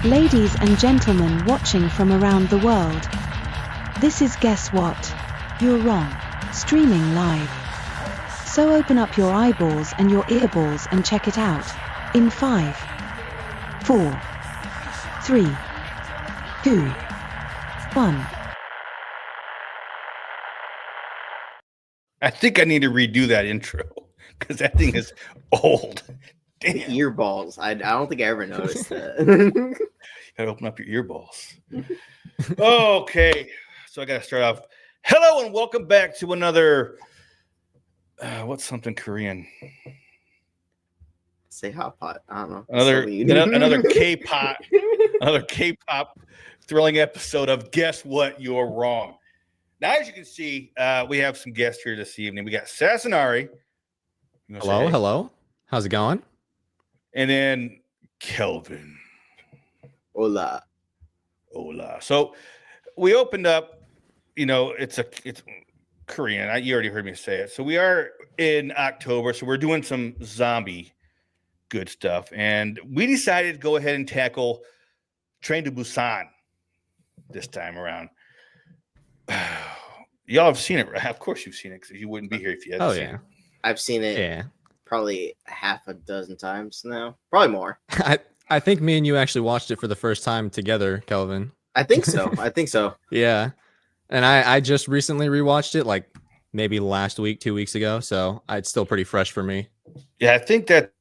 Ladies and gentlemen watching from around the world, this is Guess What? You're wrong. Streaming live. So open up your eyeballs and your earballs and check it out. In 5, 4, 3, 2, 1. I think I need to redo that intro because that thing is old. Damn. Earballs. I don't think I ever noticed that. Gotta open up your earballs. Okay, so I gotta start off. Hello and welcome back to another. What's something Korean? Say hot pot. I don't know. Another K-pop, another K-pop thrilling episode of Guess What? You're Wrong. Now, as you can see, we have some guests here this evening. We got Sasonari. Hello. How's it going? And then Kelvin. Hola. So we opened up. It's Korean. You already heard me say it. So we are in October. So we're doing some zombie good stuff, and we decided to go ahead and tackle Train to Busan this time around. Y'all have seen it, right? Of course you've seen it, because you wouldn't be here if you hadn't seen it. I've seen it probably half a dozen times now. Probably more. I think me and you actually watched it for the first time together, Kelvin. I think so. Yeah. And I just recently rewatched it, like maybe last week, 2 weeks ago. So it's still pretty fresh for me. Yeah, I think that's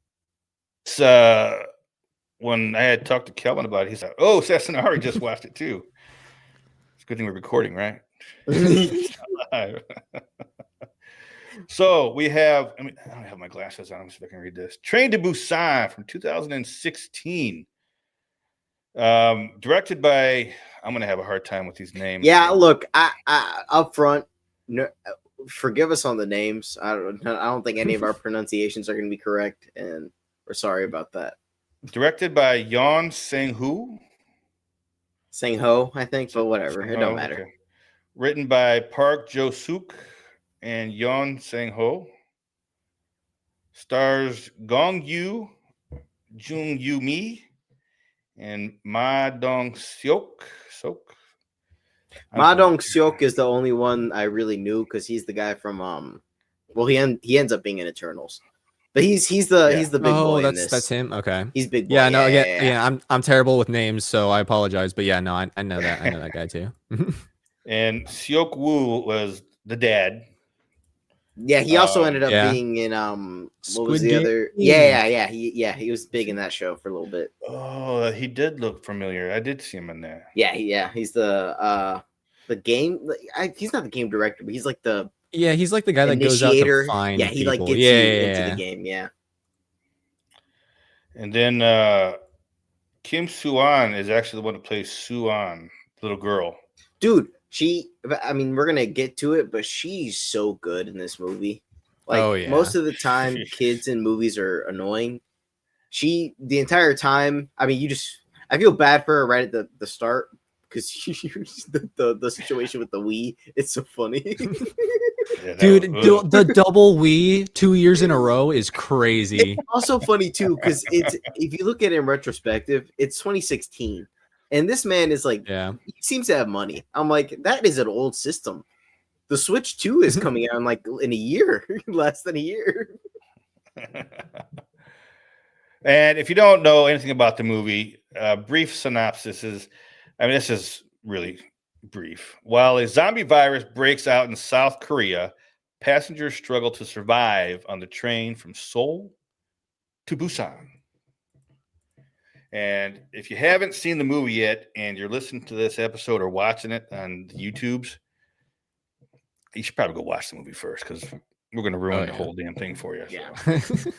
when I had talked to Kelvin about it, he's like, oh, Sasonari just watched it too. It's a good thing we're recording, right? So we have, I don't have my glasses on. Let me see if I can read this. Train to Busan from 2016. Directed by, I'm going to have a hard time with these names. Yeah, look, I up front, no, forgive us on the names. I don't think any of our pronunciations are going to be correct, and we're sorry about that. Directed by Yeon Sang-ho. Sang-ho, I think, but whatever. It don't matter. Okay. Written by Park Jo-suk and Yeon Sang-ho. Stars Gong-yu, Jung Yu-mi, and Ma Dong-seok. Ma Dong-seok is the only one I really knew because he's the guy from he ends up being in Eternals. But he's the big boy in this. That's him. Okay, he's big boy. Yeah, no, yeah. I'm terrible with names, so I apologize. But yeah, no, I know that. I know that guy too. And Seok Woo was the dad. Yeah, he also ended up being in what was the other? Yeah. He was big in that show for a little bit. Oh, he did look familiar. I did see him in there. Yeah. He's the game. He's not the game director, but he's like the he's like the guy that goes out to find he people. Like gets you into the game. Yeah. And then Kim Soo-an is actually the one who plays Soo-an, little girl. Dude, we're gonna get to it, but she's so good in this movie. Like most of the time, kids in movies are annoying. The entire time, I feel bad for her right at the start because the situation with the Wii, it's so funny. Dude, the double Wii 2 years in a row is crazy. It's also funny too because if you look at it in retrospective, it's 2016. And this man is like, he seems to have money. I'm like, that is an old system. The Switch 2 is coming out in a year, less than a year. And if you don't know anything about the movie, brief synopsis is, this is really brief. While a zombie virus breaks out in South Korea, passengers struggle to survive on the train from Seoul to Busan. And if you haven't seen the movie yet and you're listening to this episode or watching it on YouTube's, you should probably go watch the movie first because we're going to ruin the whole damn thing for you. Yeah. So.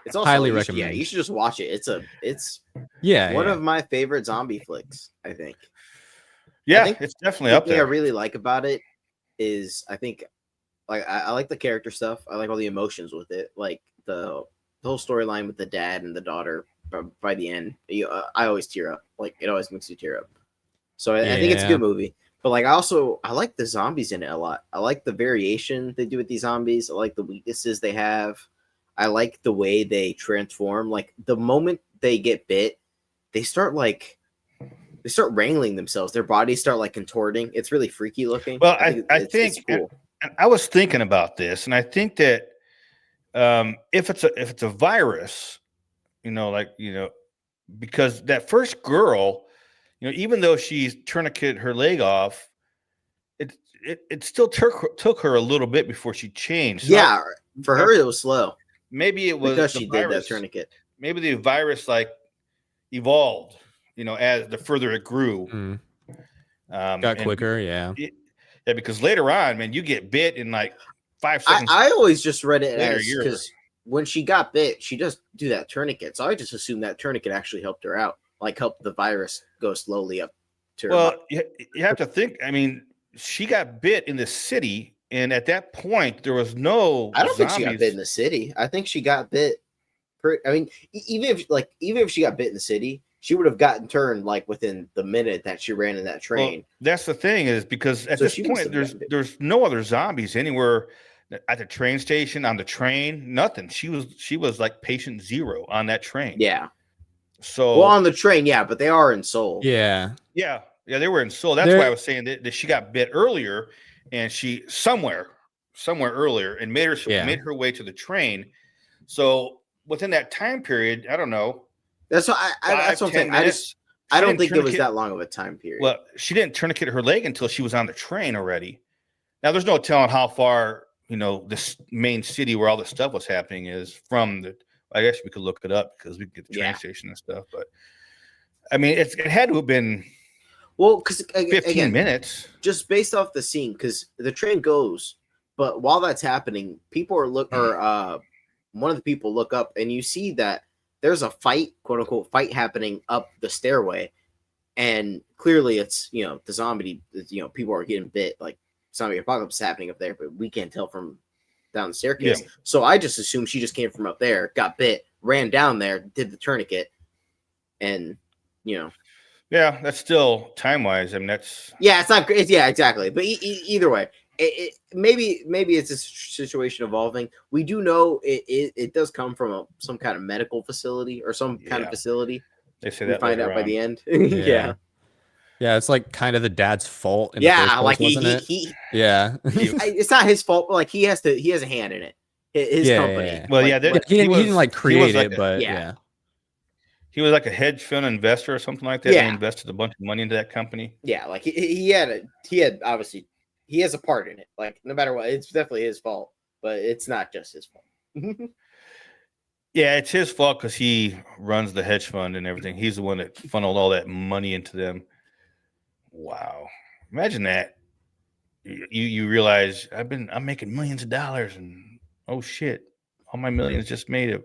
It's also highly recommend. Yeah, you should just watch it. It's one of my favorite zombie flicks, I think. Yeah, it's definitely up there. The thing I really like about it is I think I like the character stuff. I like all the emotions with it. Like the whole storyline with the dad and the daughter. By the end, I always tear up. Like it always makes you tear up. So I think it's a good movie. But I like the zombies in it a lot. I like the variation they do with these zombies. I like the weaknesses they have. I like the way they transform. Like the moment they get bit, they start like they start wrangling themselves. Their bodies start like contorting. It's really freaky looking. Well, I it's think cool. and I was thinking about this, and I think that if it's a virus, because that first girl, even though she's tourniqueted her leg off, it still took her a little bit before she changed. So Yeah, for her it was slow. Maybe it was because the she virus, did that tourniquet. Maybe the virus like evolved, as the further it grew. Got quicker, yeah. Yeah, because later on, man, you get bit in like 5 seconds. I always just read it later, as because when she got bit, she just do that tourniquet. So I just assumed that tourniquet actually helped her out, like helped the virus go slowly up to her. Well, you have to think. I mean, she got bit in the city, and at that point, there was no. I don't think she got bit in the city. I think she got bit. I mean, even if she got bit in the city, she would have gotten turned like within the minute that she ran in that train. Well, that's the thing is because at this point, there's no other zombies anywhere at the train station, on the train, nothing. She was like patient zero on that train. Yeah. So on the train, yeah, but they are in Seoul. Yeah, they were in Seoul. That's why I was saying that she got bit earlier, and she somewhere earlier, and made her way to the train. So within that time period, I don't know. That's what that's what I'm saying. I don't think it was that long of a time period. Well, she didn't tourniquet her leg until she was on the train already. Now, there's no telling how far this main city where all the stuff was happening is from the. I guess we could look it up because we can get the train station and stuff. But I mean, it had to have been because 15 minutes just based off the scene, because the train goes, but while that's happening, people are one of the people look up and you see that there's a fight, quote unquote, fight happening up the stairway, and clearly it's the zombie, people are getting bit, like zombie apocalypse is happening up there, but we can't tell from down the staircase. Yeah. So I just assumed she just came from up there, got bit, ran down there, did the tourniquet, and Yeah, that's still time wise. I mean, that's it's not great. Yeah, exactly. But either way, maybe it's a situation evolving. We do know it does come from some kind of medical facility or some kind of facility. They say we that find out by the end. Yeah, it's like kind of the dad's fault. In the first place, like wasn't it? It's not his fault, but like he has a hand in it. His company. Yeah. Well, he didn't like create it, but he was like a hedge fund investor or something like that. He invested a bunch of money into that company. Yeah, like he had obviously he has a part in it. Like no matter what, it's definitely his fault, but it's not just his fault. Yeah, it's his fault because he runs the hedge fund and everything. He's the one that funneled all that money into them. Wow, imagine that. You realize I'm making millions of dollars, and oh shit, all my millions just made a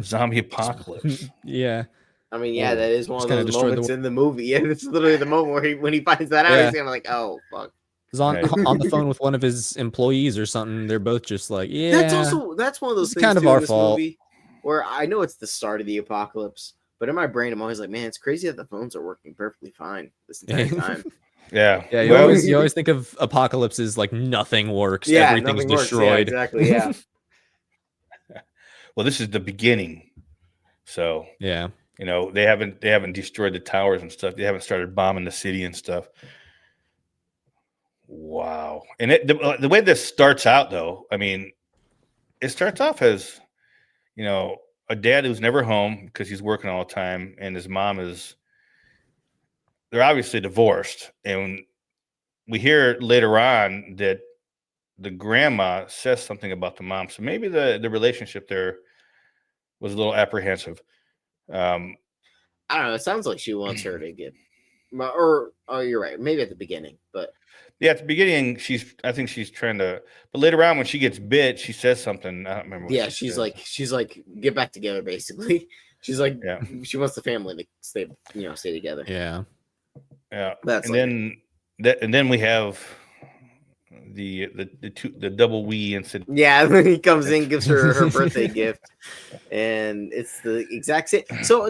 zombie apocalypse. Yeah. I mean, that is one of those moments in the movie. Yeah, it's literally the moment where when he finds that out, he's gonna like, oh fuck. He's on the phone with one of his employees or something. They're both just like, that's one of those things kind of too, our in this fault. Movie where I know it's the start of the apocalypse, but in my brain, I'm always like, man, it's crazy that the phones are working perfectly fine this entire time. Yeah. You always think of apocalypses like nothing works. Everything's destroyed. Yeah, exactly. Yeah. Well, this is the beginning. So they haven't destroyed the towers and stuff. They haven't started bombing the city and stuff. Wow. And the way this starts out, though, I mean, it starts off as a dad who's never home because he's working all the time, and his mom they're obviously divorced. And we hear later on that the grandma says something about the mom. So maybe the relationship there was a little apprehensive. I don't know. It sounds like she wants her to get, or you're right. Maybe at the beginning, but at the beginning, I think she's trying to. But later on, when she gets bit, she says something. I don't remember. What she's like, get back together. Basically, she's like, she wants the family to stay together. Yeah. And then we have the double wee incident. Yeah, he comes in, gives her birthday gift, and it's the exact same. So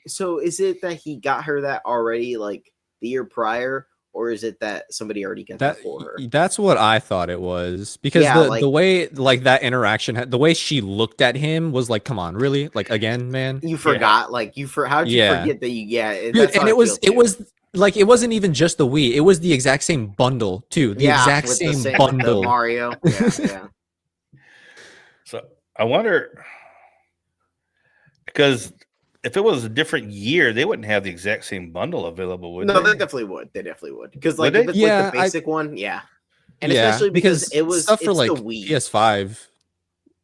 So is it that he got her that already, like the year prior, or is it that somebody already got that for her? That's what I thought it was, because the way like that interaction, the way she looked at him was like, come on, really? Like again, man. You forgot, how'd you forget that Dude, and it was like, it wasn't even just the Wii, it was the exact same bundle too. The exact same bundle. Mario. Yeah. So I wonder, because if it was a different year, they wouldn't have the exact same bundle available, would they? No, they definitely would. Because like if it's like the basic one, and especially because it was stuff for like the Wii. PS5.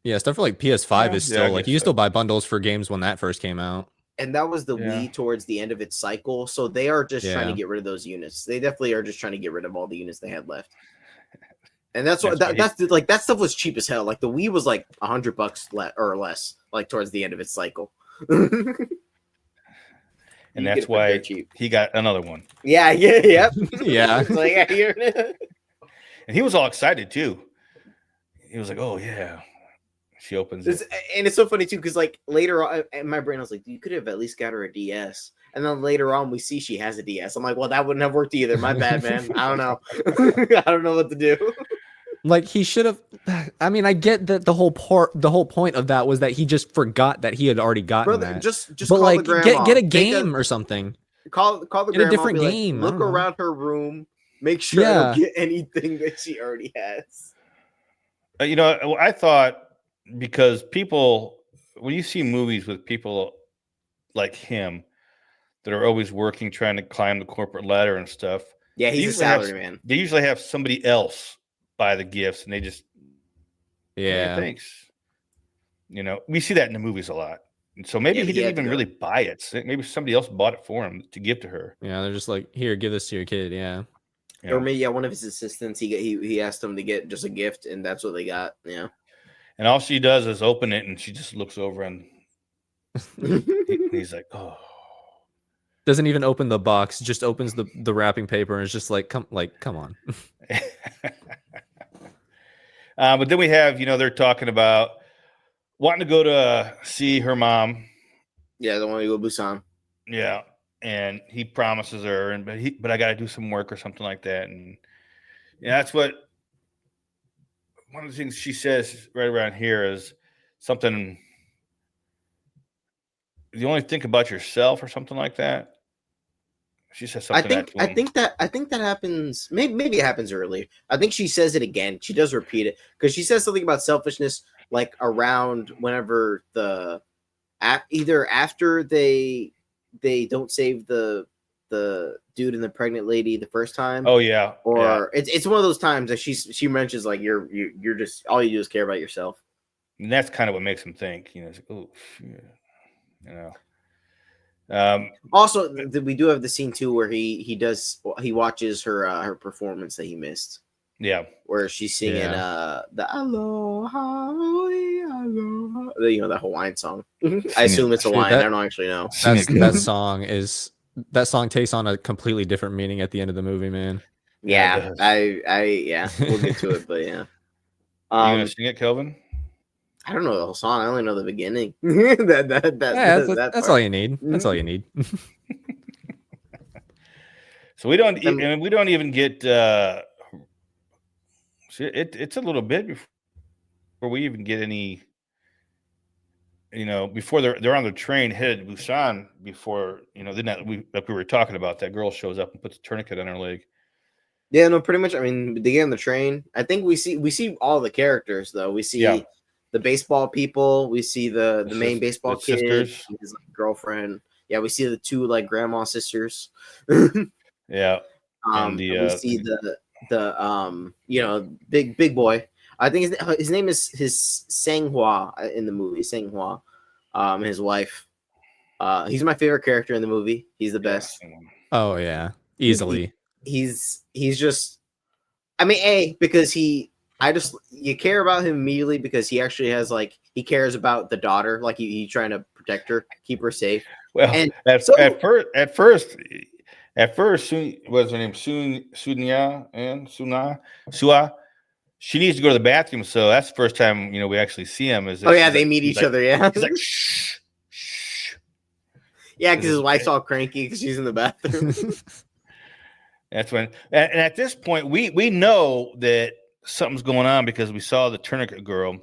Yeah, stuff for like PS5 is still like, you still buy bundles for games when that first came out. And that was the Wii towards the end of its cycle, so they are just trying to get rid of those units. They definitely are just trying to get rid of all the units they had left. And that's what that's like, that stuff was cheap as hell. Like the Wii was like $100 or less, like towards the end of its cycle. And that's why he got another one. Yeah. Yeah. And he was all excited too. He was like, "Oh yeah." She opens it. And it's so funny too, because like later on in my brain, I was like, you could have at least got her a DS. And then later on, we see she has a DS. I'm like, well, that wouldn't have worked either. My bad, man. I don't know. I don't know what to do. Like he should have. I mean, I get that the whole point of that was that he just forgot that he had already gotten that. Just but call like, the grandma. get a game or something. Call the grandma. Get a different game. Like, look around her room. Make sure I don't get anything that she already has. You know, I thought, because people, when you see movies with people like him that are always working, trying to climb the corporate ladder and stuff. Yeah, he's a salary man. They usually have somebody else buy the gifts, and they just, thanks. You know, we see that in the movies a lot. And so maybe he didn't even really buy it. Maybe somebody else bought it for him to give to her. Yeah, they're just like, here, give this to your kid. Yeah. Or maybe one of his assistants, he asked him to get just a gift, and that's what they got. Yeah. And all she does is open it, and she just looks over, and he's like, "Oh." Doesn't even open the box; just opens the wrapping paper, and it's just like, come on. But then we have, they're talking about wanting to go to see her mom. Yeah, they want to go to Busan. Yeah, and he promises her, but I got to do some work or something like that, and that's what. One of the things she says right around here is something. You only think about yourself or something like that. She says something. I think that happens. Maybe it happens early. I think she says it again. She does repeat it because she says something about selfishness, like around whenever either after they don't save the dude and the pregnant lady the first time. Oh yeah. Or it's one of those times that she mentions like you're just, all you do is care about yourself. And that's kind of what makes him think, it's like, oh shit. Also, we do have the scene too where he watches her performance that he missed. Yeah. Where she's singing the Aloha, Aloha, the Hawaiian song. I assume it's Hawaiian. I don't actually know. That song takes on a completely different meaning at the end of the movie, man. Yeah, we'll get to it, but yeah. You gonna sing it, Kelvin? I don't know the whole song. I only know the beginning. That's all you need. That's all you need. So we don't even get. It's a little bit before we even get any. Before they're on the train headed to Busan. Before then we were talking about, that girl shows up and puts a tourniquet on her leg. Yeah, no, pretty much. I mean, they get on the train. I think we see all the characters though. We see the baseball people. We see the main baseball kid, sisters, his girlfriend. Yeah, we see the two like grandma sisters. Yeah. We see the big boy. I think his name is Sanghua in the movie. Sanghua, his wife. He's my favorite character in the movie. He's the best. Oh yeah, easily. He's just. I mean, because you care about him immediately because he actually has he cares about the daughter. Like he's trying to protect her, keep her safe. Well, at first, was her name Sunya and Sua? She needs to go to the bathroom, so that's the first time we actually see him. They meet each other. Yeah, he's like shh, shh. Yeah, because his wife's all cranky because she's in the bathroom. That's when, and at this point, we know that something's going on because we saw the tourniquet girl,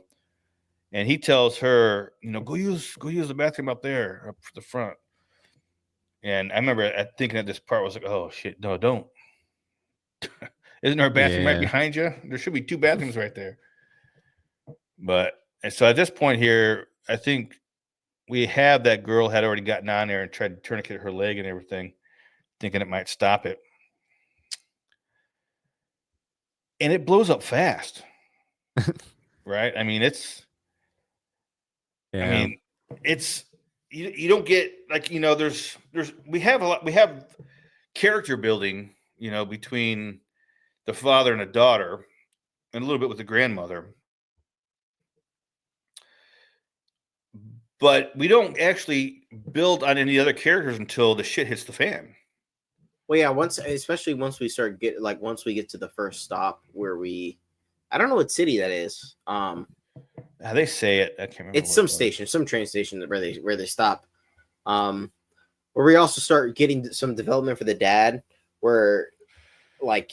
and he tells her, go use the bathroom up there, up the front. And I remember thinking at this part was like, oh shit, no, don't. Isn't there a bathroom right behind you? There should be 2 bathrooms right there. And so at this point here, I think we have that girl had already gotten on there and tried to tourniquet her leg and everything, thinking it might stop it. And it blows up fast. Right? I mean, it's you don't get we have character building, between the father and the daughter, and a little bit with the grandmother. But we don't actually build on any other characters until the shit hits the fan. Well, yeah, especially once we get to the first stop where I don't know what city that is. They say it. I can't remember. It's some station, some train station where they stop. Where we also start getting some development for the dad, where not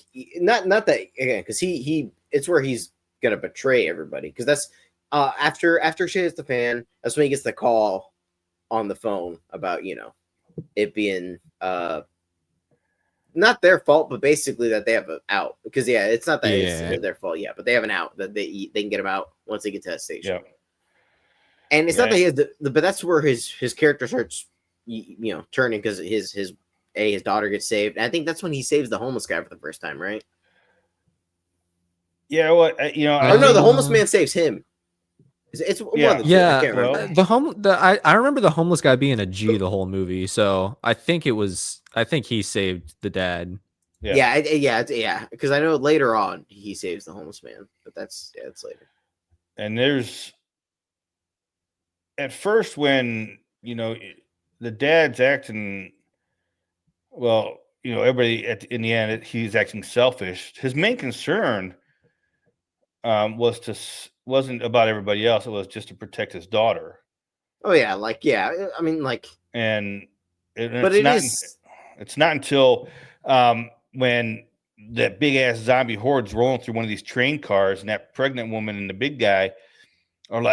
that again, because it's where he's gonna betray everybody, because that's after shit hits the fan, that's when he gets the call on the phone about it being not their fault, but basically that they have an out, because it's not that it's their fault but they have an out that they can get him out once they get to that station. Yeah. And it's not that he has but that's where his character starts turning, because his daughter gets saved, and I think that's when he saves the homeless guy for the first time, right? Yeah, well, the homeless man saves him. It's one of the two. I can't remember. I remember the homeless guy being a G the whole movie, so I think he saved the dad. Yeah, because I know later on he saves the homeless man, but it's later. And there's at first when the dad's acting well, everybody in the end he's acting selfish. His main concern wasn't about everybody else. It was just to protect his daughter. Oh yeah, I mean, it's not until when that big ass zombie horde's rolling through one of these train cars, and that pregnant woman and the big guy are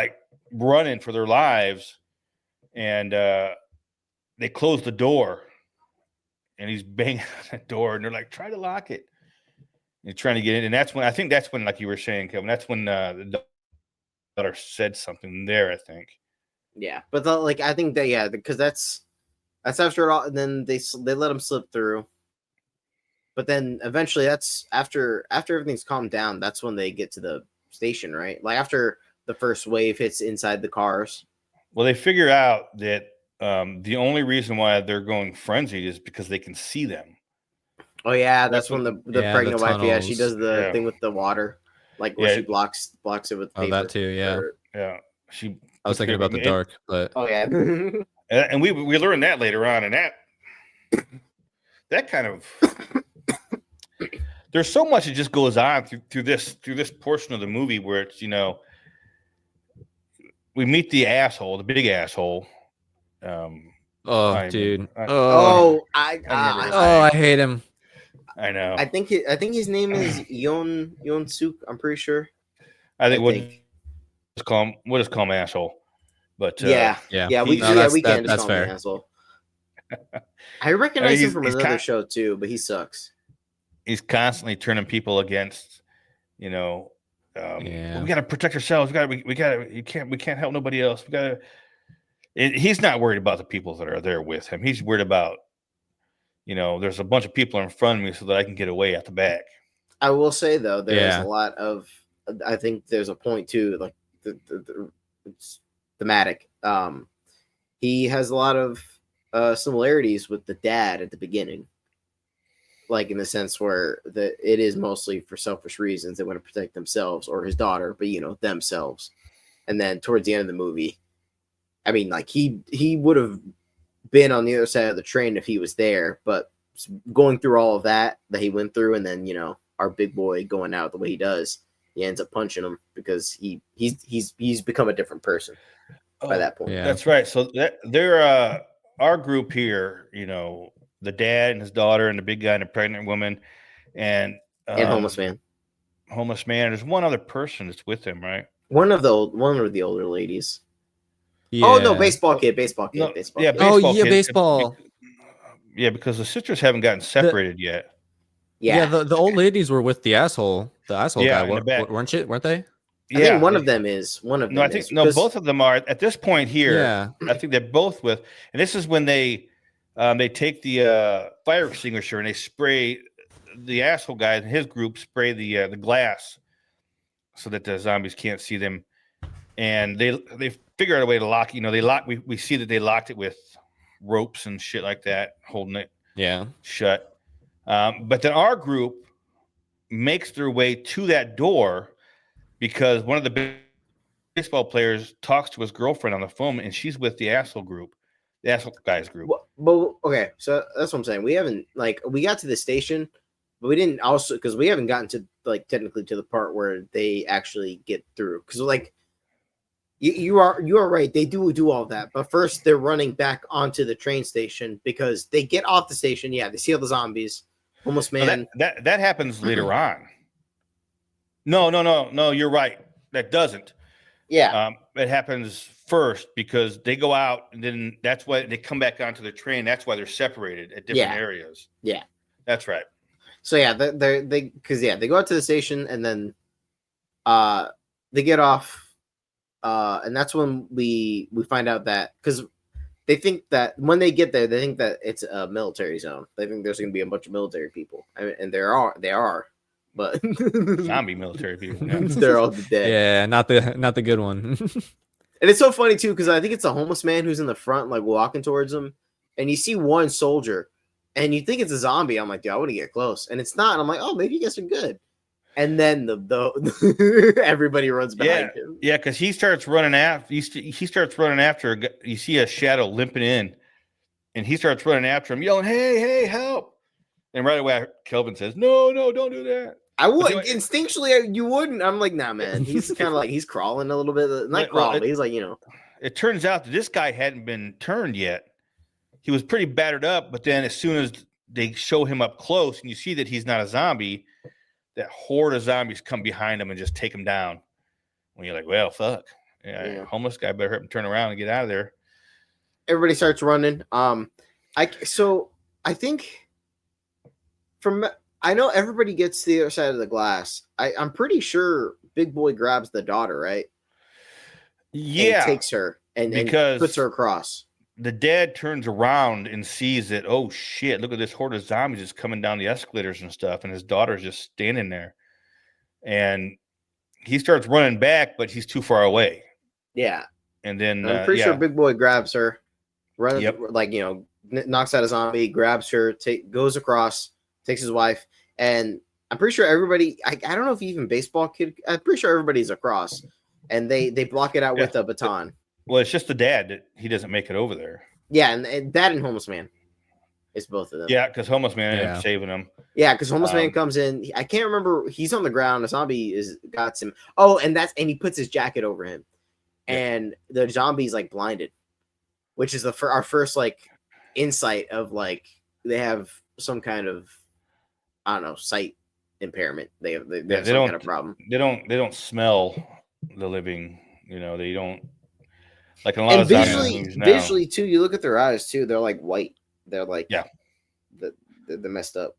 running for their lives, and they close the door, and he's banging on the door, and they're try to lock it. You're trying to get in, and that's when, like you were saying, Kelvin, that's when the daughter said something there, I think. Yeah, but I think that because that's after it all, and then they let him slip through. But then eventually, that's after everything's calmed down. That's when they get to the station, right? After the first wave hits inside the cars. Well, they figure out that the only reason why they're going frenzied is because they can see them. Oh yeah, that's when the pregnant wife, she does the thing with the water, where she blocks it with paper. Oh, that too, yeah. Yeah. I was thinking about the dark, but oh yeah. And we learned that later on, and that kind of there's so much that just goes on through this portion of the movie where it's we meet the big asshole. Dude. I hate him. I know. I think his name is Yon Suk. I'm pretty sure. We'll just call him asshole. But we can just call him asshole. I recognize him from another show too, but he sucks. He's constantly turning people against. We got to protect ourselves. We can't help nobody else. He's not worried about the people that are there with him. He's worried about. There's a bunch of people in front of me so that I can get away at the back. I will say though, there's a lot of. I think there's a point too, it's thematic. He has a lot of similarities with the dad at the beginning, in the sense where it is mostly for selfish reasons. They want to protect themselves or his daughter, but themselves. And then towards the end of the movie, I mean, he would have been on the other side of the train if he was there, but going through all of that he went through, and then our big boy going out the way he does, he ends up punching him because he's become a different person by that point. Yeah. That's right. So they're our group here, the dad and his daughter and the big guy and the pregnant woman, and Homeless Man. Homeless Man. There's one other person that's with him, right? One of the older ladies. Yeah. Oh no, baseball kid. No, Baseball yeah, kid. baseball kid. Baseball. Yeah, because the sisters haven't gotten separated yet. Yeah, the old ladies were with the asshole Yeah, guy. in the back. Weren't they? I think one of them is. No, I think no. Both of them are at this point here. Yeah. I think they're both with, and this is when they take the fire extinguisher and they spray the asshole guy and his group spray the glass so that the zombies can't see them, and they figure out a way to lock. They lock. We see that they locked it with ropes and shit like that, holding it shut. But then our group makes their way to that door because one of the baseball players talks to his girlfriend on the phone, and she's with the asshole group, the asshole guys group. But okay, so that's what I'm saying. We haven't we got to the station, but we didn't also because we haven't gotten to technically to the part where they actually get through. Because you are right. They do all that, but first they're running back onto the train station because they get off the station. Yeah, they see all the zombies. Homeless Man. That happens later on. No. You're right. That doesn't. Yeah. It happens first because they go out and then that's why they come back onto the train. That's why they're separated at different areas. Yeah. That's right. So yeah, they go out to the station and then they get off and that's when we find out that because they think that when they get there, they think that it's a military zone. They think there's going to be a bunch of military people, and they are, but zombie military people. Yeah. They're all dead. Yeah, not the good one. And it's so funny too because I think it's a homeless man who's in the front, like walking towards them, and you see one soldier, and you think it's a zombie. I'm like, dude, I want to get close, and it's not. And I'm like, oh, maybe you guys are good. And then the everybody runs behind him. Yeah, because he starts running after. He starts running after. You see a shadow limping in, and he starts running after him, yelling, "Hey, help!" And right away, Kelvin says, "No, don't do that." I would instinctually, you wouldn't. I'm like, nah, man. He's kind of like he's crawling a little bit, not crawling, but he's like, It turns out that this guy hadn't been turned yet. He was pretty battered up, but then as soon as they show him up close, and you see that he's not a zombie. That horde of zombies come behind him and just take him down. When you're like, well, fuck. Yeah. Homeless guy better hurt him turn around and get out of there. Everybody starts running. I think I know everybody gets to the other side of the glass. I'm pretty sure Big Boy grabs the daughter, right? Yeah. And takes her and puts her across. The dad turns around and sees that, oh shit, look at this horde of zombies just coming down the escalators and stuff, and his daughter's just standing there. And he starts running back, but he's too far away. Yeah. And then I'm pretty sure Big Boy grabs her, runs knocks out a zombie, grabs her, goes across, takes his wife, and I'm pretty sure everybody I don't know if even baseball kid, I'm pretty sure everybody's across, and they block it out with a baton. Well, it's just the dad that he doesn't make it over there. Yeah, and Dad and Homeless Man. It's both of them. Yeah, because Homeless Man ended up saving him. Yeah, because Homeless Man comes in. I can't remember. He's on the ground. The zombie got him. Oh, and he puts his jacket over him, and the zombie's like blinded, which is our first insight of they have some kind of sight impairment. They have some kind of problem. They don't smell the living. They don't. Like in a lot of visually too, you look at their eyes too. They're like white. They're like they're messed up.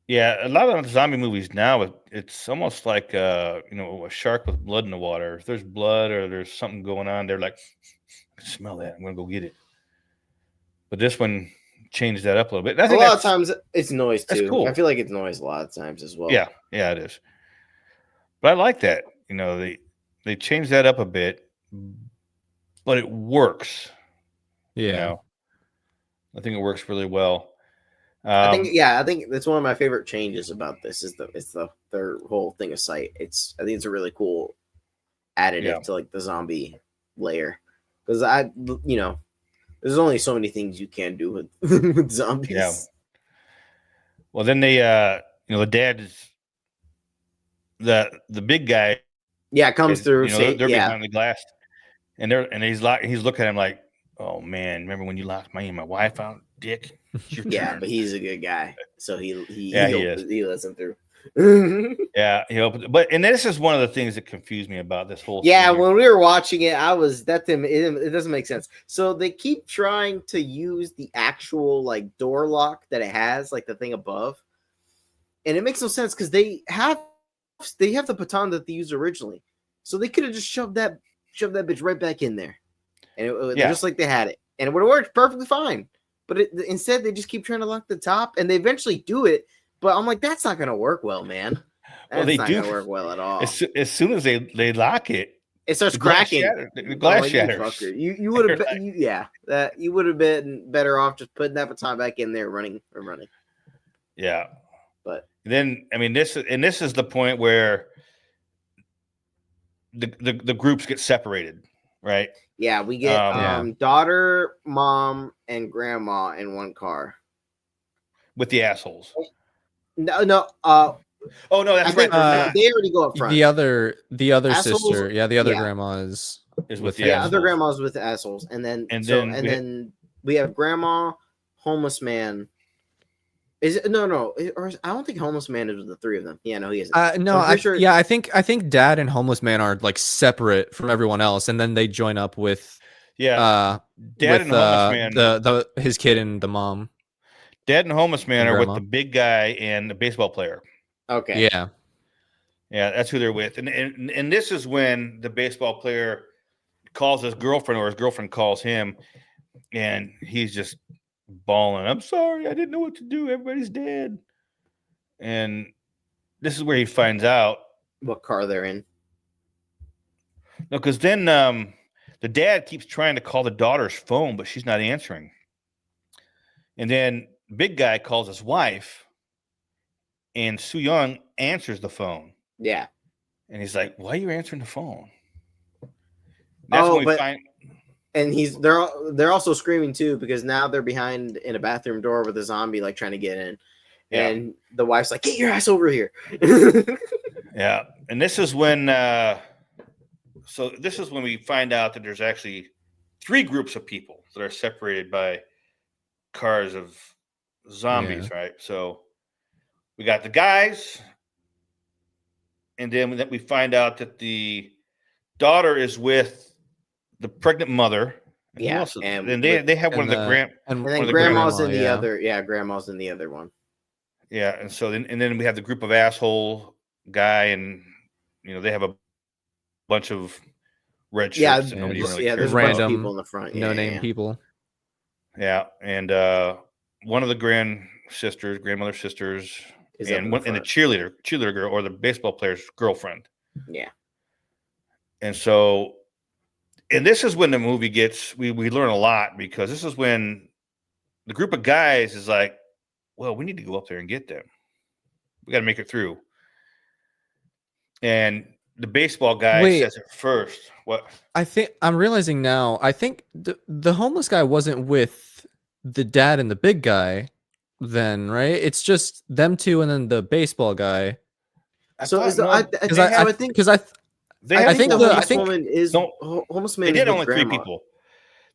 Yeah, a lot of zombie movies now, it's almost like a shark with blood in the water. If there's blood or there's something going on, they're like, I can smell that. I'm gonna go get it. But this one changed that up a little bit. A lot of times it's noise too. That's cool. I feel like it's noise a lot of times as well. Yeah, it is. But I like that. They changed that up a bit, but it works. Yeah. I think it works really well. I think that's one of my favorite changes about this is their whole thing of sight. I think it's a really cool additive to the zombie layer. Because there's only so many things you can do with zombies. Yeah. Well, then they the dad is the big guy. Yeah, comes through. They're behind the glass, and he's looking at him like, "Oh man, remember when you locked me and my wife out dick. It's your Yeah, turn. but he's a good guy, so he lets him through. Yeah, he opened, and this is one of the things that confused me about this whole. Yeah, scene. when we were watching it, it doesn't make sense. So they keep trying to use the actual like door lock that it has, like the thing above, and it makes no sense because they have the baton that they used originally, so they could have just shoved that bitch right back in there, and just like they had it, and it would have worked perfectly fine. But instead, they just keep trying to lock the top, and they eventually do it. But I'm like, that's not gonna work well, man. That's not gonna work well at all. As soon as they lock it, it starts cracking. The glass shatters. You would have you would have been better off just putting that baton back in there, running. Yeah, but then I mean this is the point where the groups get separated, right? Yeah, we get daughter, mom, and grandma in one car with the assholes. No. Oh no, that's right. They already go up front. The other assholes, sister, the other grandma is with the assholes. Other grandma's with the assholes, and then we have grandma, homeless man. Is it no? Or I don't think homeless man is with the three of them. Yeah, no, he isn't. No, I think dad and homeless man are like separate from everyone else, and then they join up with dad with, and homeless man, his kid and the mom. Dad and homeless man are with the big guy and the baseball player. Okay. Yeah, that's who they're with, and this is when the baseball player calls his girlfriend, or his girlfriend calls him, and he's just bawling. I'm sorry, I didn't know what to do. Everybody's dead. And this is where he finds out what car they're in. No, because then the dad keeps trying to call the daughter's phone, but she's not answering. And then big guy calls his wife, and Soo Young answers the phone. Yeah. And he's like, "Why are you answering the phone?" That's when we find. And they're also screaming too, because now they're behind in a bathroom door with a zombie like trying to get in. Yeah. And the wife's like, "Get your ass over here." Yeah. And this is when we find out that there's actually 3 groups of people that are separated by cars of zombies, right? So we got the guys, and then we find out that the daughter is with the pregnant mother. Yeah, and they have one of the grandma's in the other. Yeah, grandma's in the other one. Yeah, and so then we have the group of asshole guy, and they have a bunch of red shirts. And there's random people in the front. No name people. Yeah, and one of the grandmother sisters, and the cheerleader girl, or the baseball player's girlfriend. Yeah, and so. And this is when the movie we learn a lot, because this is when the group of guys is like, well, we need to go up there and get them. We got to make it through. And the baseball guy says it first. What? I think I'm realizing now, I think the homeless guy wasn't with the dad and the big guy then, right? It's just them two and then the baseball guy. I think the woman is homeless man. They did only 3 people.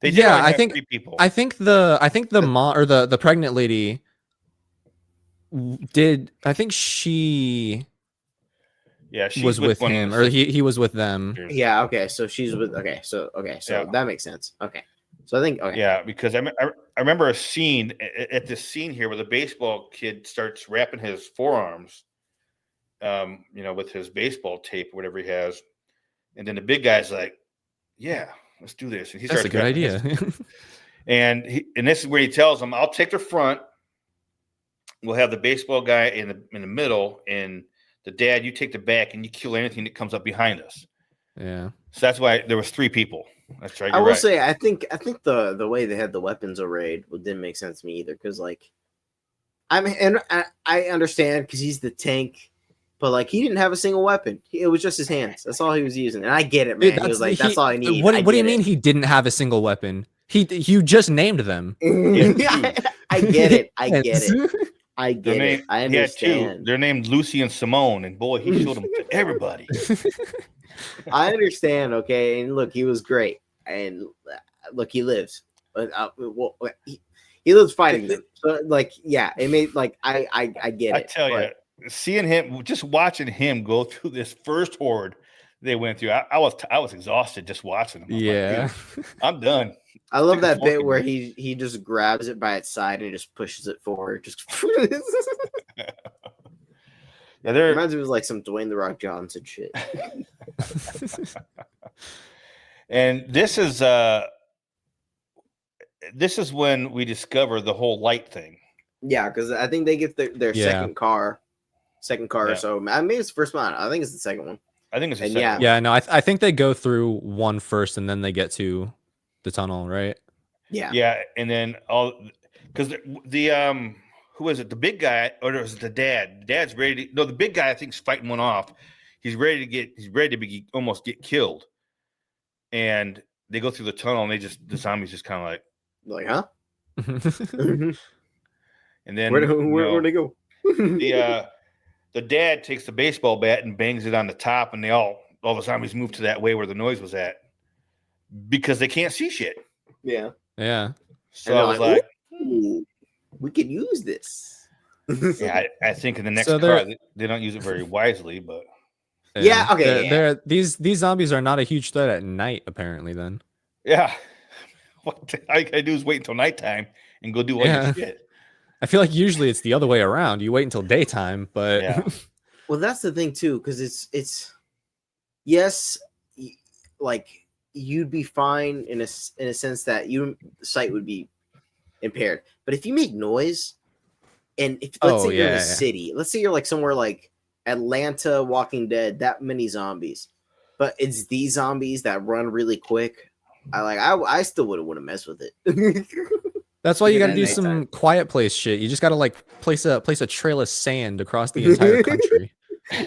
I think 3 people. I think the mom, or the pregnant lady did. I think she. Yeah, she was with him, or he was with them. Yeah. Okay. So she's with. Okay. So that makes sense. Okay. So I think. Okay. Yeah, because I remember a scene at this scene here where the baseball kid starts wrapping his forearms, with his baseball tape or whatever he has. And then the big guy's like, "Yeah, let's do this." And he starts. That's a good idea. and this is where he tells him, "I'll take the front. We'll have the baseball guy in the middle, and the dad, you take the back, and you kill anything that comes up behind us." Yeah. So that's why there was 3 people. That's right. I will say, I think the way they had the weapons arrayed didn't make sense to me either, because I understand because he's the tank. But he didn't have a single weapon. It was just his hands. That's all he was using. And I get it, man. He was like, "That's all I need." What do you mean he didn't have a single weapon? You just named them. I get it. I get it. I understand. 2. They're named Lucy and Simone, and boy, he showed them to everybody. I understand. Okay, and look, he was great, and look, he lives. He lives fighting them. So like, yeah, it made like I get it. I tell you, seeing him, just watching him go through this first horde they went through, I was exhausted just watching him. I'm Yeah. like, I'm done. I love Stick a that fork bit in where me. he just grabs it by its side and just pushes it forward. Just Yeah, they're reminds me of like some Dwayne the Rock Johnson shit. and this is when we discover the whole light thing. Yeah, because I think they get their Yeah. second car or Yeah. so. Maybe it's the first one. I think it's the second one. I think it's the And second yeah. one. Yeah, no, I think they go through one first and then they get to the tunnel, right? Yeah. Yeah, and then because the who is it? The big guy, or was it the dad? The dad's ready to, no, the big guy I think is fighting one off. He's ready to be almost get killed. And they go through the tunnel and the zombies just kind of like, Like, huh? and then Where'd they go? the dad takes the baseball bat and bangs it on the top, and all the zombies move to that way where the noise was at because they can't see shit. Yeah. Yeah. So I was like, ooh, we could use this. yeah, I think in the next So car they don't use it very wisely, but Yeah, okay, These zombies are not a huge threat at night, apparently. Then. yeah, what I gotta do is wait until nighttime and go do all your shit. I feel like usually it's the other way around. You wait until daytime, but Yeah. Well, that's the thing too, because it's yes, like you'd be fine in a sense that sight would be impaired, but if you make noise, and if let's say you're in a city, let's say you're like somewhere like Atlanta, Walking Dead, that many zombies, but it's these zombies that run really quick. I still wouldn't want to mess with it. that's why you got to do Nighttime. some quiet place shit. You just got to like place a trail of sand across the entire country.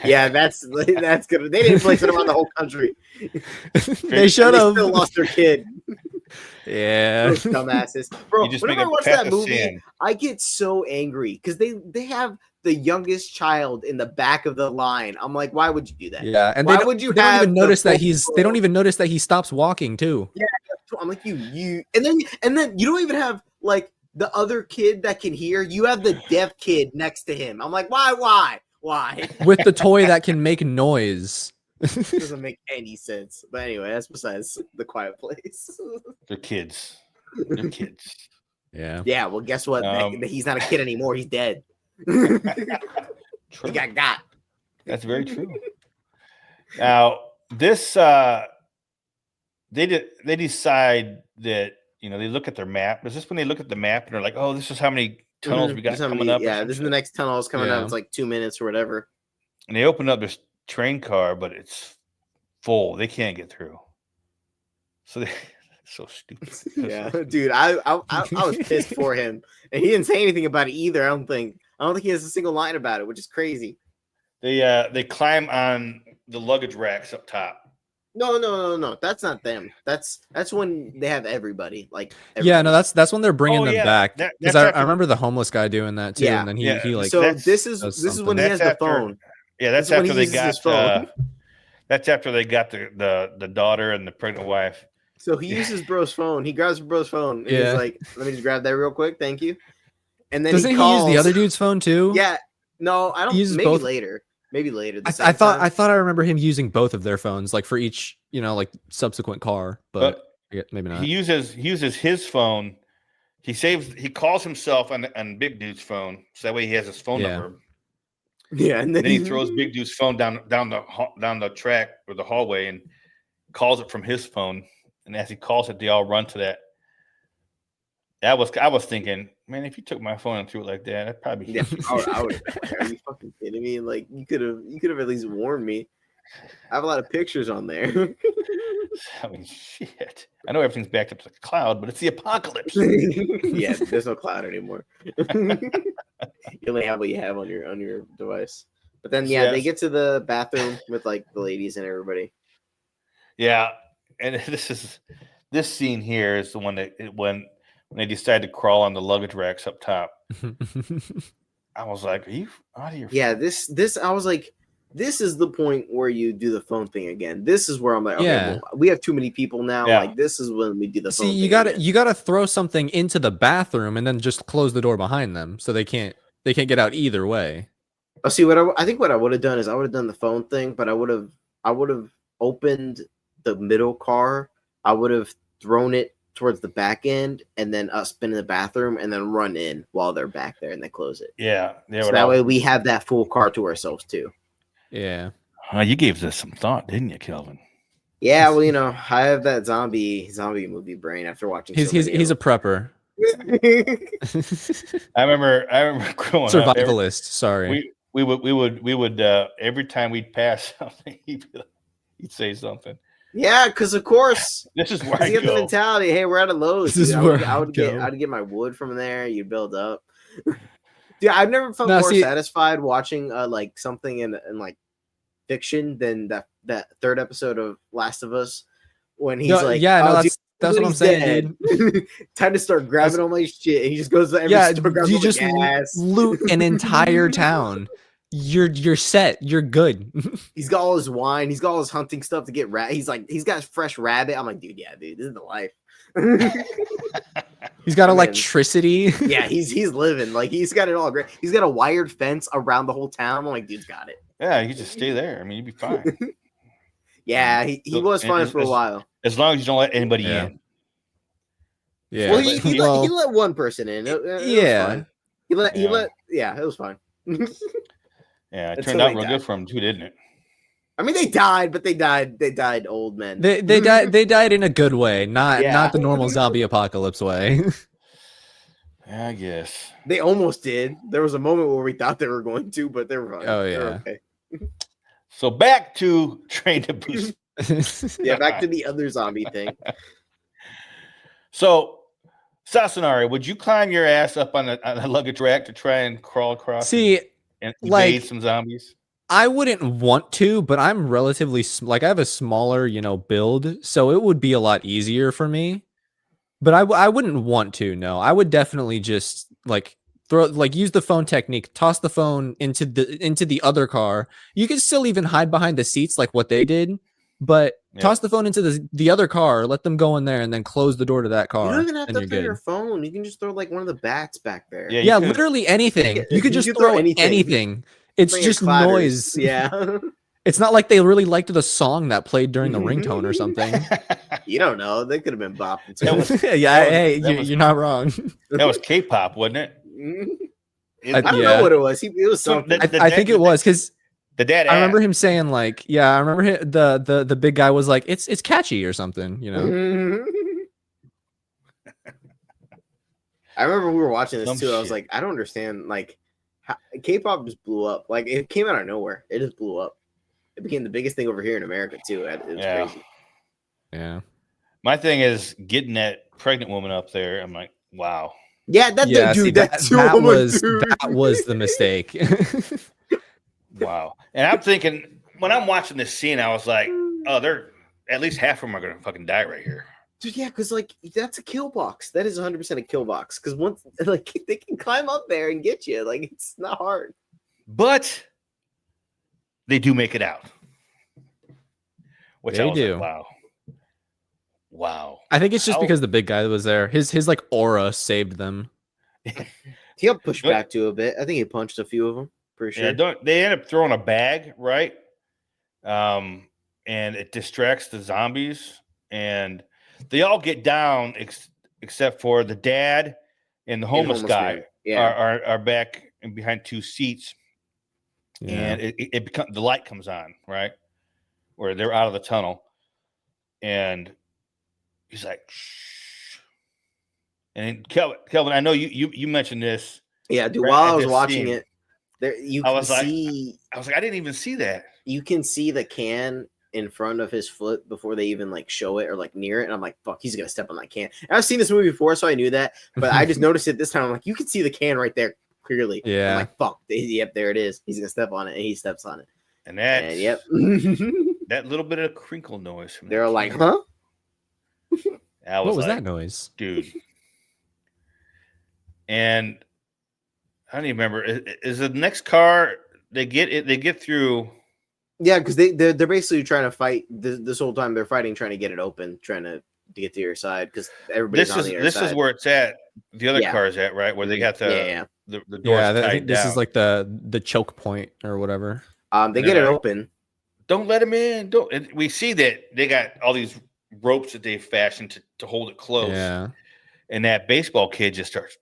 Yeah, that's good. They didn't place it around the whole country. They should have. Still lost their kid. Yeah. Those dumbasses, bro. You just Whenever make I a watch path that of movie, sand. I get so angry because they have the youngest child in the back of the line. I'm like, why would you do that? Yeah, and Why they would you they don't have even the notice that full they don't even notice that he stops walking too. Yeah, I'm like you, and then you don't even have like the other kid that can hear. You have the deaf kid next to him. I'm like, why? With the toy that can make noise. Doesn't make any sense. But anyway, that's besides the quiet place. They're kids. They're kids. Yeah. Yeah, well, guess what? He's not a kid anymore. He's dead. True. He got. That's very true. Now, this they decide that they look at their map. Is this when they look at the map and they're like, "Oh, this is how many tunnels we got coming up"? Yeah, this is the next tunnel is coming up. Yeah. It's like 2 minutes or whatever. And they open up this train car, but it's full. They can't get through. So they're so stupid. Yeah, dude, I was pissed for him, and he didn't say anything about it either. I don't think he has a single line about it, which is crazy. They climb on the luggage racks up top. No. That's not them. That's when they have everybody. Like Yeah, no, that's when they're bringing them back. That's Because I remember the homeless guy doing that too, Yeah. and then he like. So that's- this is when he has the phone. Yeah, that's This is when after he they uses got his phone. that's after they got the daughter and the pregnant wife. So he uses bro's phone. He grabs bro's phone. And Yeah. he's like, "Let me just grab that real quick, thank you." And then Doesn't he calls. use the other dude's phone too? Yeah. No, I don't. He uses Maybe both. later. Maybe later. I thought I remember him using both of their phones, like for each like subsequent car, but maybe not. He uses his phone. He calls himself on Big Dude's phone, so that way he has his phone number. Yeah, and Then he throws Big Dude's phone down the track or the hallway and calls it from his phone. And as he calls it, they all run to that. I was thinking, man, if you took my phone and threw it like that, I'd probably. Yeah, I would. Are you fucking kidding me? Like you could have at least warned me. I have a lot of pictures on there. I mean, shit. I know everything's backed up to the cloud, but it's the apocalypse. Yeah, there's no cloud anymore. You only have what you have on your device. But then they get to the bathroom with like the ladies and everybody. Yeah, and this scene here is the one that when they decide to crawl on the luggage racks up top. I was like, "Are you out of your?" Yeah, this I was like, this is the point where you do the phone thing again. This is where I'm like, okay, Yeah. well, we have too many people now. Yeah. Like, this is when we do the phone See, thing again. you gotta throw something into the bathroom and then just close the door behind them so they can't get out either way. Oh, see, I think what I would have done is I would have done the phone thing, but I would have opened the middle car. I would have thrown it towards the back end and then us spin in the bathroom and then run in while they're back there and then close it. Yeah. So that way we have that full car to ourselves too. Yeah. You gave this some thought, didn't you, Kelvin? Yeah, well, I have that zombie movie brain after watching. He's a prepper. I remember growing Survivalist. Sorry. We would every time we'd pass something, he'd say something. Yeah, because of course This is where I you get the go. mentality. Hey, we're at a Lowe's. This is dude. where I would go. get my wood from there. You build up. Dude, I've never felt No, more see- satisfied watching like something in like fiction than that third episode of Last of Us when he's like, yeah, no, "Oh, dude, that's what I'm he's saying, dude. dead." Time to start grabbing all my shit. And he just goes to every Yeah, store, grabs you all the just gas. loot an entire town. You're set. You're good. He's got all his wine. He's got all his hunting stuff to get rat. He's got fresh rabbit. I'm like, dude, this is the life. He's got And then- electricity. Yeah, he's living. Like, he's got it all great. He's got a wired fence around the whole town. I'm like, dude's got it. Yeah, you could just stay there. I mean, you'd be fine. Yeah, he was fine for a while. As long as you don't let anybody Yeah. in. Yeah. Well, he let one person in. It Yeah. was fine. He let it was fine. Yeah, it Until turned out they real died. good for him too, didn't it? I mean, they died, but they died old men. They died in a good way, not Yeah. the normal zombie apocalypse way. Yeah, I guess. They almost did. There was a moment where we thought they were going to, but they were fine. Oh, They were yeah. okay. So back to Train to Busan. Yeah, back to the other zombie thing. So, Sasonari, would you climb your ass up on a luggage rack to try and crawl across See, and like- evade some zombies? I wouldn't want to, but I'm relatively like I have a smaller, build, so it would be a lot easier for me. But I wouldn't want to. No, I would definitely just use the phone technique, toss the phone into the other car. You can still even hide behind the seats like what they did, but Yeah. toss the phone into the other car, let them go in there, and then close the door to that You car. don't even have and to you're throw good. your phone. You can just throw like one of the bats back there. Yeah, Yeah, you could- literally anything. You could You just could throw throw anything. anything. It's Bring a just clatters. noise. Yeah. It's not like they really liked the song that played during the ringtone or something. You don't know. They could have been bopping. That was- Yeah, hey, that was- you're not wrong. that was K-pop, wasn't it? I don't Yeah. know what it was. It was So something. I think it was because The dad. I remember asked- him saying I remember the big guy was like, it's catchy or something, I remember we were watching this Some too. I was shit. like, I don't understand. Like, K-pop just blew up. Like, it came out of nowhere. It just blew up. It became the biggest thing over here in America too. It was Yeah. crazy. Yeah. My thing is getting that pregnant woman up there. I'm like, wow. Yeah, that Yeah, dude. see, That's that was the mistake. Wow. And I'm thinking, when I'm watching this scene, I was like, oh, they're at least half of them are going to fucking die right here. Dude, yeah, because like that's a kill box. That is 100% a kill box. Because once like they can climb up there and get you, like it's not hard. But they do make it out. Which I They was do. like, wow. Wow. I think it's just How- because the big guy was there. His like aura saved them. He got pushed Good. back to a bit. I think he punched a few of them. Pretty sure. Yeah, they end up throwing a bag, right? And it distracts the zombies, and they all get down except for the dad and the homeless guy man. Yeah. are back and behind two seats, and it becomes the light comes on, right? Where they're out of the tunnel, and he's like, shh. And Kelvin, I know you mentioned this. Yeah, dude. Right, While I I was just watching seen- it, there you I can was like- see I was like, I didn't even see that. you can see the can in front of his foot before they even like show it or like near it. And I'm like, fuck, he's gonna step on that can. And I've seen this movie before, so I knew that, but I just noticed it this time. I'm like, you can see the can right there clearly. Yeah. I'm like, fuck, yep, there it is. He's gonna step on it, and he steps on it. And that, And yep. that little bit of crinkle noise from They're that like, can, huh? I What was like, that noise? dude? And I don't even remember. Is the next car they get through Yeah, because they're basically trying to fight this whole time. They're fighting, trying to get it open, trying to get to your side because everybody's on the other side. This is where it's at. The other Yeah. car is at, right? Where they got the doors tied I think this down. is like the choke point or whatever. They get it open. Don't let them in. Don't. And we see that they got all these ropes that they fashioned to hold it close. Yeah. And that baseball kid just starts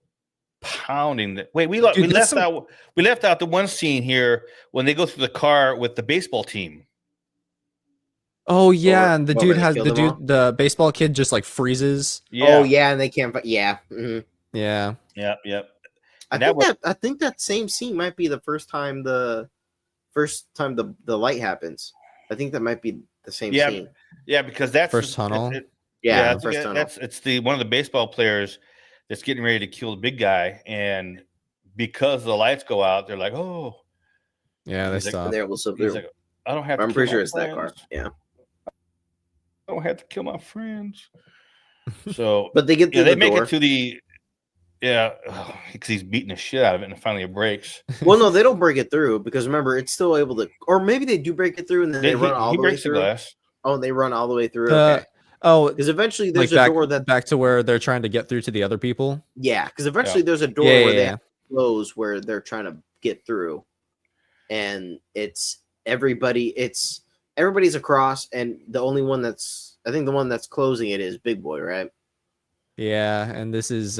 pounding the wait. We left out the one scene here when they go through the car with the baseball team. Oh yeah, and the dude they has kill them all? the baseball kid just like freezes. Yeah. Oh yeah, and they can't fight. Yeah. Mm-hmm. Yeah. Yep. I think that same scene might be the first time the light happens. I think that might be the same scene. Yeah, because that's first tunnel. The first tunnel. It's the one of the baseball players that's getting ready to kill the big guy, and because the lights go out, they're like, "Oh, yeah." They stop. He's like, I don't have. I'm to pretty kill sure my it's that car. friends. Yeah. I don't have to kill my friends. So, but they get through they the make door. it to the. Yeah, because he's beating the shit out of it, and finally it breaks. Well, no, they don't break it through because remember, it's still able to, or maybe they do break it through and then they run all the way through. Glass. Oh, they run all the way through. Okay. Oh, because eventually there's like a door that back to where they're trying to get through to the other people. Yeah, because eventually there's a door where they have to close where they're trying to get through, and it's everybody's across, and the only one that's the one that's closing it is Big Boy, right? Yeah, and this is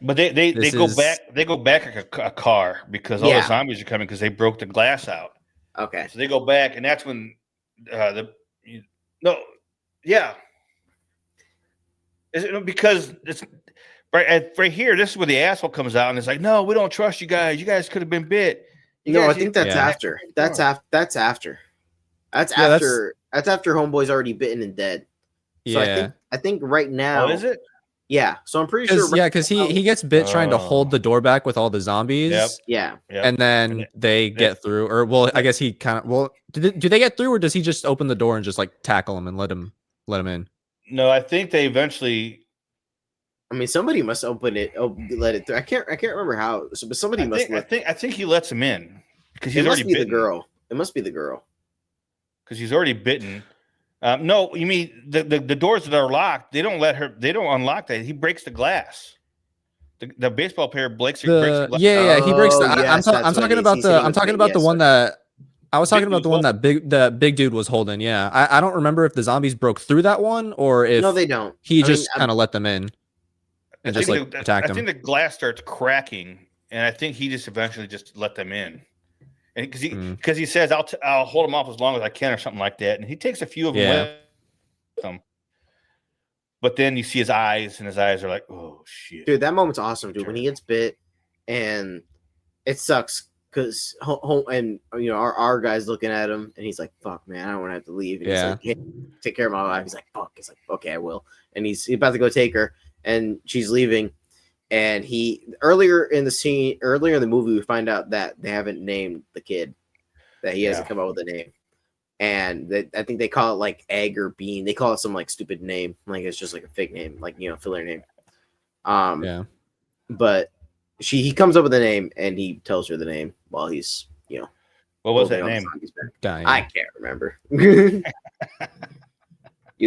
but they go back like a car because all the zombies are coming because they broke the glass out. Okay, so they go back, and that's when because it's right here. This is where the asshole comes out and it's like, no, we don't trust you guys. You guys could have been bit. I think that's after. That's after. That's after Homeboy's already bitten and dead. So I think right now. Oh, is it? Yeah. So I'm pretty sure. Because he gets bit trying to hold the door back with all the zombies. Yep. Yeah. And then they get through, or I guess he kind of do they get through, or does he just open the door and just like tackle him and let him in? No, I think they eventually. I mean, somebody must open it. Let it through. I can't remember how. But somebody must. I think he lets him in because he's already bitten. The girl. It must be the girl. Because he's already bitten. No, you mean the doors that are locked? They don't unlock that. He breaks the glass. The baseball player breaks the glass. Yeah, he breaks the. Yes, I'm talking about the one that. I was talking about the one that big dude was holding. Yeah, I don't remember if the zombies broke through that one or if no, they don't. He just kind of let them in and just like attacked them. I think the glass starts cracking, and I think he just eventually just let them in, and because he says I'll hold them off as long as I can or something like that, and he takes a few of them with him. But then you see his eyes, and his eyes are like, oh shit, dude, that moment's awesome, dude. When he gets bit, and it sucks. Because our guy's looking at him and he's like, "Fuck, man, I don't want to have to leave." And he's like, "Hey, take care of my wife." He's like, "Fuck." He's like, "Okay, I will." And he's about to go take her, and she's leaving. And earlier in the movie, we find out that they haven't named the kid, that he hasn't come up with a name, and I think they call it like Egg or Bean. They call it some like stupid name, like it's just like a fake name, like filler name. But. He comes up with a name and he tells her the name while he's, what was that name? I can't remember. You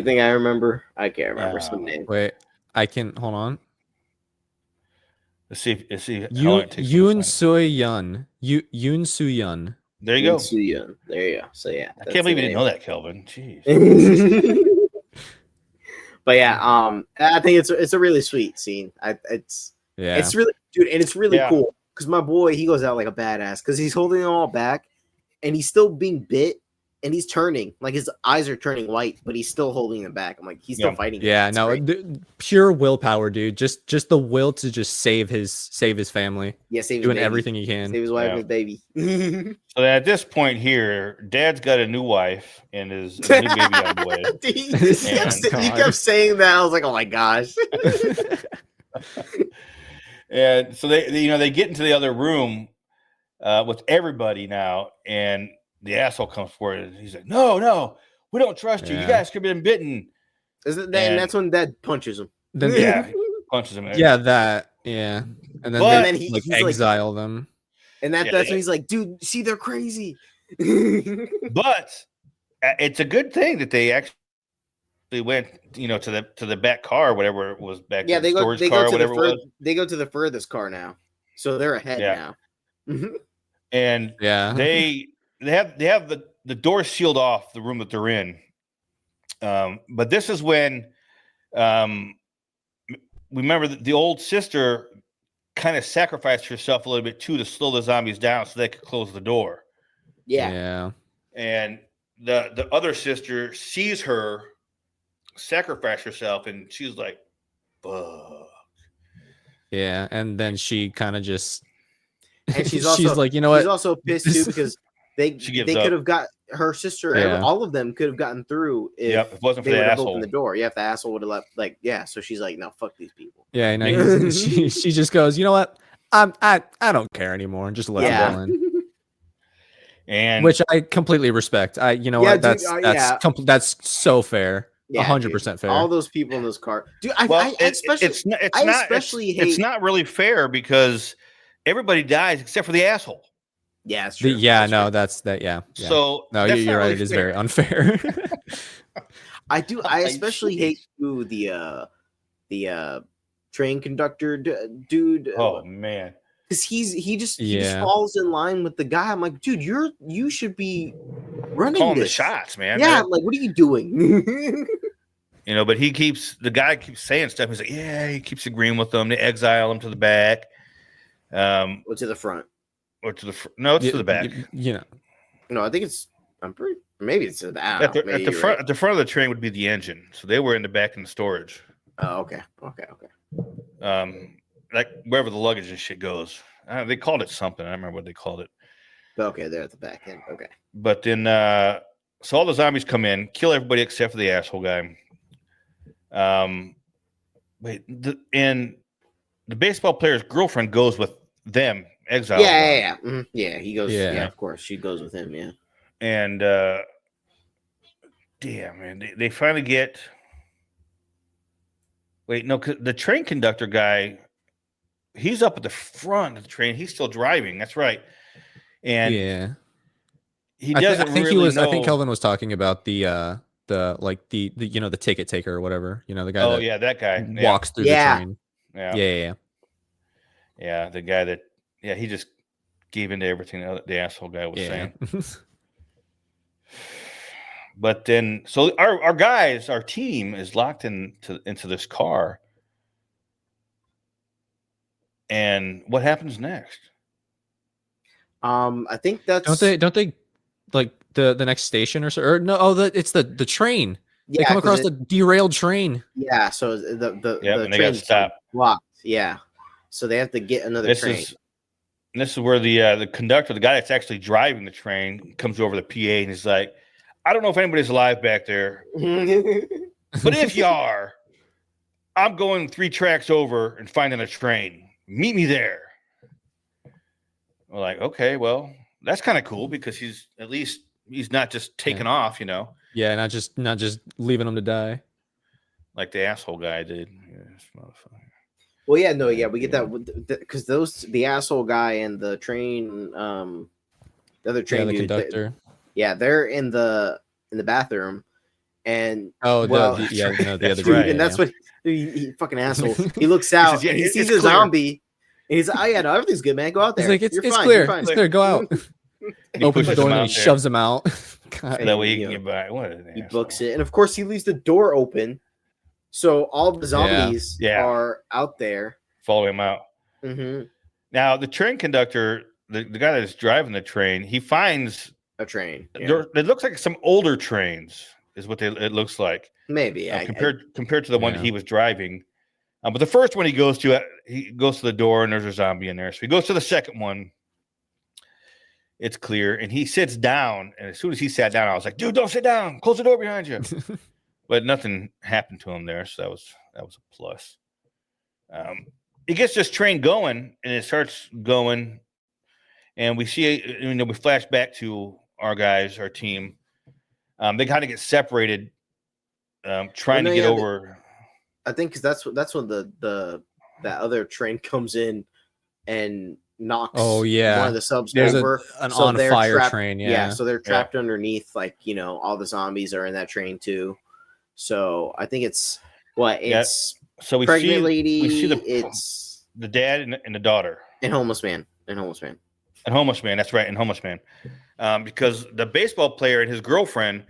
think I remember? I can't remember some name. Wait, I can hold on. Let's see. Yoon Soo-yeon. Yoon Soo-yeon. There you go. There you go. So yeah, I can't believe you didn't know that, Kelvin. Jeez. But yeah, I think it's a really sweet scene. It's really, dude, and it's really cool because my boy, he goes out like a badass because he's holding them all back and he's still being bit and he's turning, like his eyes are turning white, but he's still holding them back. I'm like, he's still fighting. Yeah, no, pure willpower, dude. Just the will to just save his family. Yeah, doing everything he can, save his wife and his baby. So at this point here, Dad's got a new wife and his new baby on the way. He kept saying that. I was like, oh my gosh. And so they get into the other room with everybody now, and the asshole comes forward and he's like, "No, we don't trust you. You guys could have been bitten." And that's when Dad punches him. Then he punches him. And then they like exile them. And that's when he's like, "Dude, see, they're crazy. But it's a good thing that they actually went, to the back car, whatever it was back Yeah, then, storage they car, go to whatever it was. they go to the furthest car now, so they're ahead now. And Yeah. they have the door sealed off the room that they're in. But this is when remember the old sister kind of sacrificed herself a little bit too to slow the zombies down so they could close the door. Yeah. And the other sister sees her sacrifice herself, and she's like, "Fuck." Yeah, and then she kind of just, And she's like, you know what? She's also pissed too because they could have got her sister. Yeah. All of them could have gotten through if it wasn't for they the would have asshole. opened the door. Yeah, if the asshole would have left. So she's like, "No, fuck these people." Yeah, I know. she just goes, you know what? I don't care anymore, and just let them go in. And Which I completely respect. You know what? dude, That's so fair. Yeah, 100% fair. All those people in those cars, dude. It's not really fair because everybody dies except for the asshole. Yeah, that's true. That's that. Yeah. So no, you're right. It is very unfair. I especially hate the train conductor dude. Oh man, because he just falls in line with the guy. I'm like, dude, you should be running calling this. the shots, man. Yeah, like what are you doing? But the guy keeps saying stuff. He's like, yeah, he keeps agreeing with them. They exile him to the back. Or to the front. Or to the no, it's to the back. No, I think it's. Maybe it's to the back. At the front of the train would be the engine. So they were in the back in the storage. Oh, okay. Like wherever the luggage and shit goes. They called it something. I don't remember what they called it. Okay, they're at the back end. Okay. But then, so all the zombies come in, kill everybody except for the asshole guy. And the baseball player's girlfriend goes with them, exile. Yeah. Mm-hmm. Yeah, he goes. Yeah, of course, she goes with him. Yeah. And damn, man, they finally get. Wait, no, the train conductor guy, he's up at the front of the train. He's still driving. That's right. And he doesn't really know. I think Kelvin was talking about the ticket taker or whatever. The guy. Oh yeah, that guy walks through the train. Yeah, the guy that he just gave into everything the asshole guy was saying. But then, so our team is locked into this car. And what happens next? I think that's don't they like the next station or no? Oh, it's the train. Yeah, they come across the derailed train. Yeah, so the they got to stop. Blocked. Yeah, so they have to get another train. This is where the conductor, the guy that's actually driving the train, comes over the PA and he's like, I don't know if anybody's alive back there, but if you are, I'm going 3 tracks over and finding a train. Meet me there. We're like, okay, well, that's kind of cool because he's not just taking off, Yeah, not just leaving him to die, like the asshole guy did. Well, we get that because the asshole guy and the train, the other train dude, conductor. They're in the bathroom, and the other dude, and that's what he fucking asshole. He looks out, and he sees a zombie, and he's like, "Oh yeah, no, everything's good, man. Go out there. He's like, it's clear. It's clear. Go out." Opens the door and he shoves him out. God. That way he can get by. He books it, and of course he leaves the door open, so all the zombies are out there. Follow him out. Mm-hmm. Now the train conductor, the guy that's driving the train, he finds a train. It looks like some older trains, is what it looks like. Maybe compared to the one that he was driving. But the first one he goes to the door and there's a zombie in there. So he goes to the second one. It's clear, and he sits down. And as soon as he sat down, I was like, "Dude, don't sit down. Close the door behind you." But nothing happened to him there, so that was a plus. He gets this train going, and it starts going, and we see, we flash back to our guys, our team. They kind of get separated, trying to get over. I think because that's when that other train comes in, and knocks Oh yeah, one of the subs there's over. an So on they're fire trapped, train. yeah, Yeah, so they're trapped underneath, like, you know, all the zombies are in that train too. So I think it's Yeah. So pregnant we lady, see it's the dad and the daughter and homeless man. and homeless man. That's right, and homeless man. Because the baseball player and his girlfriend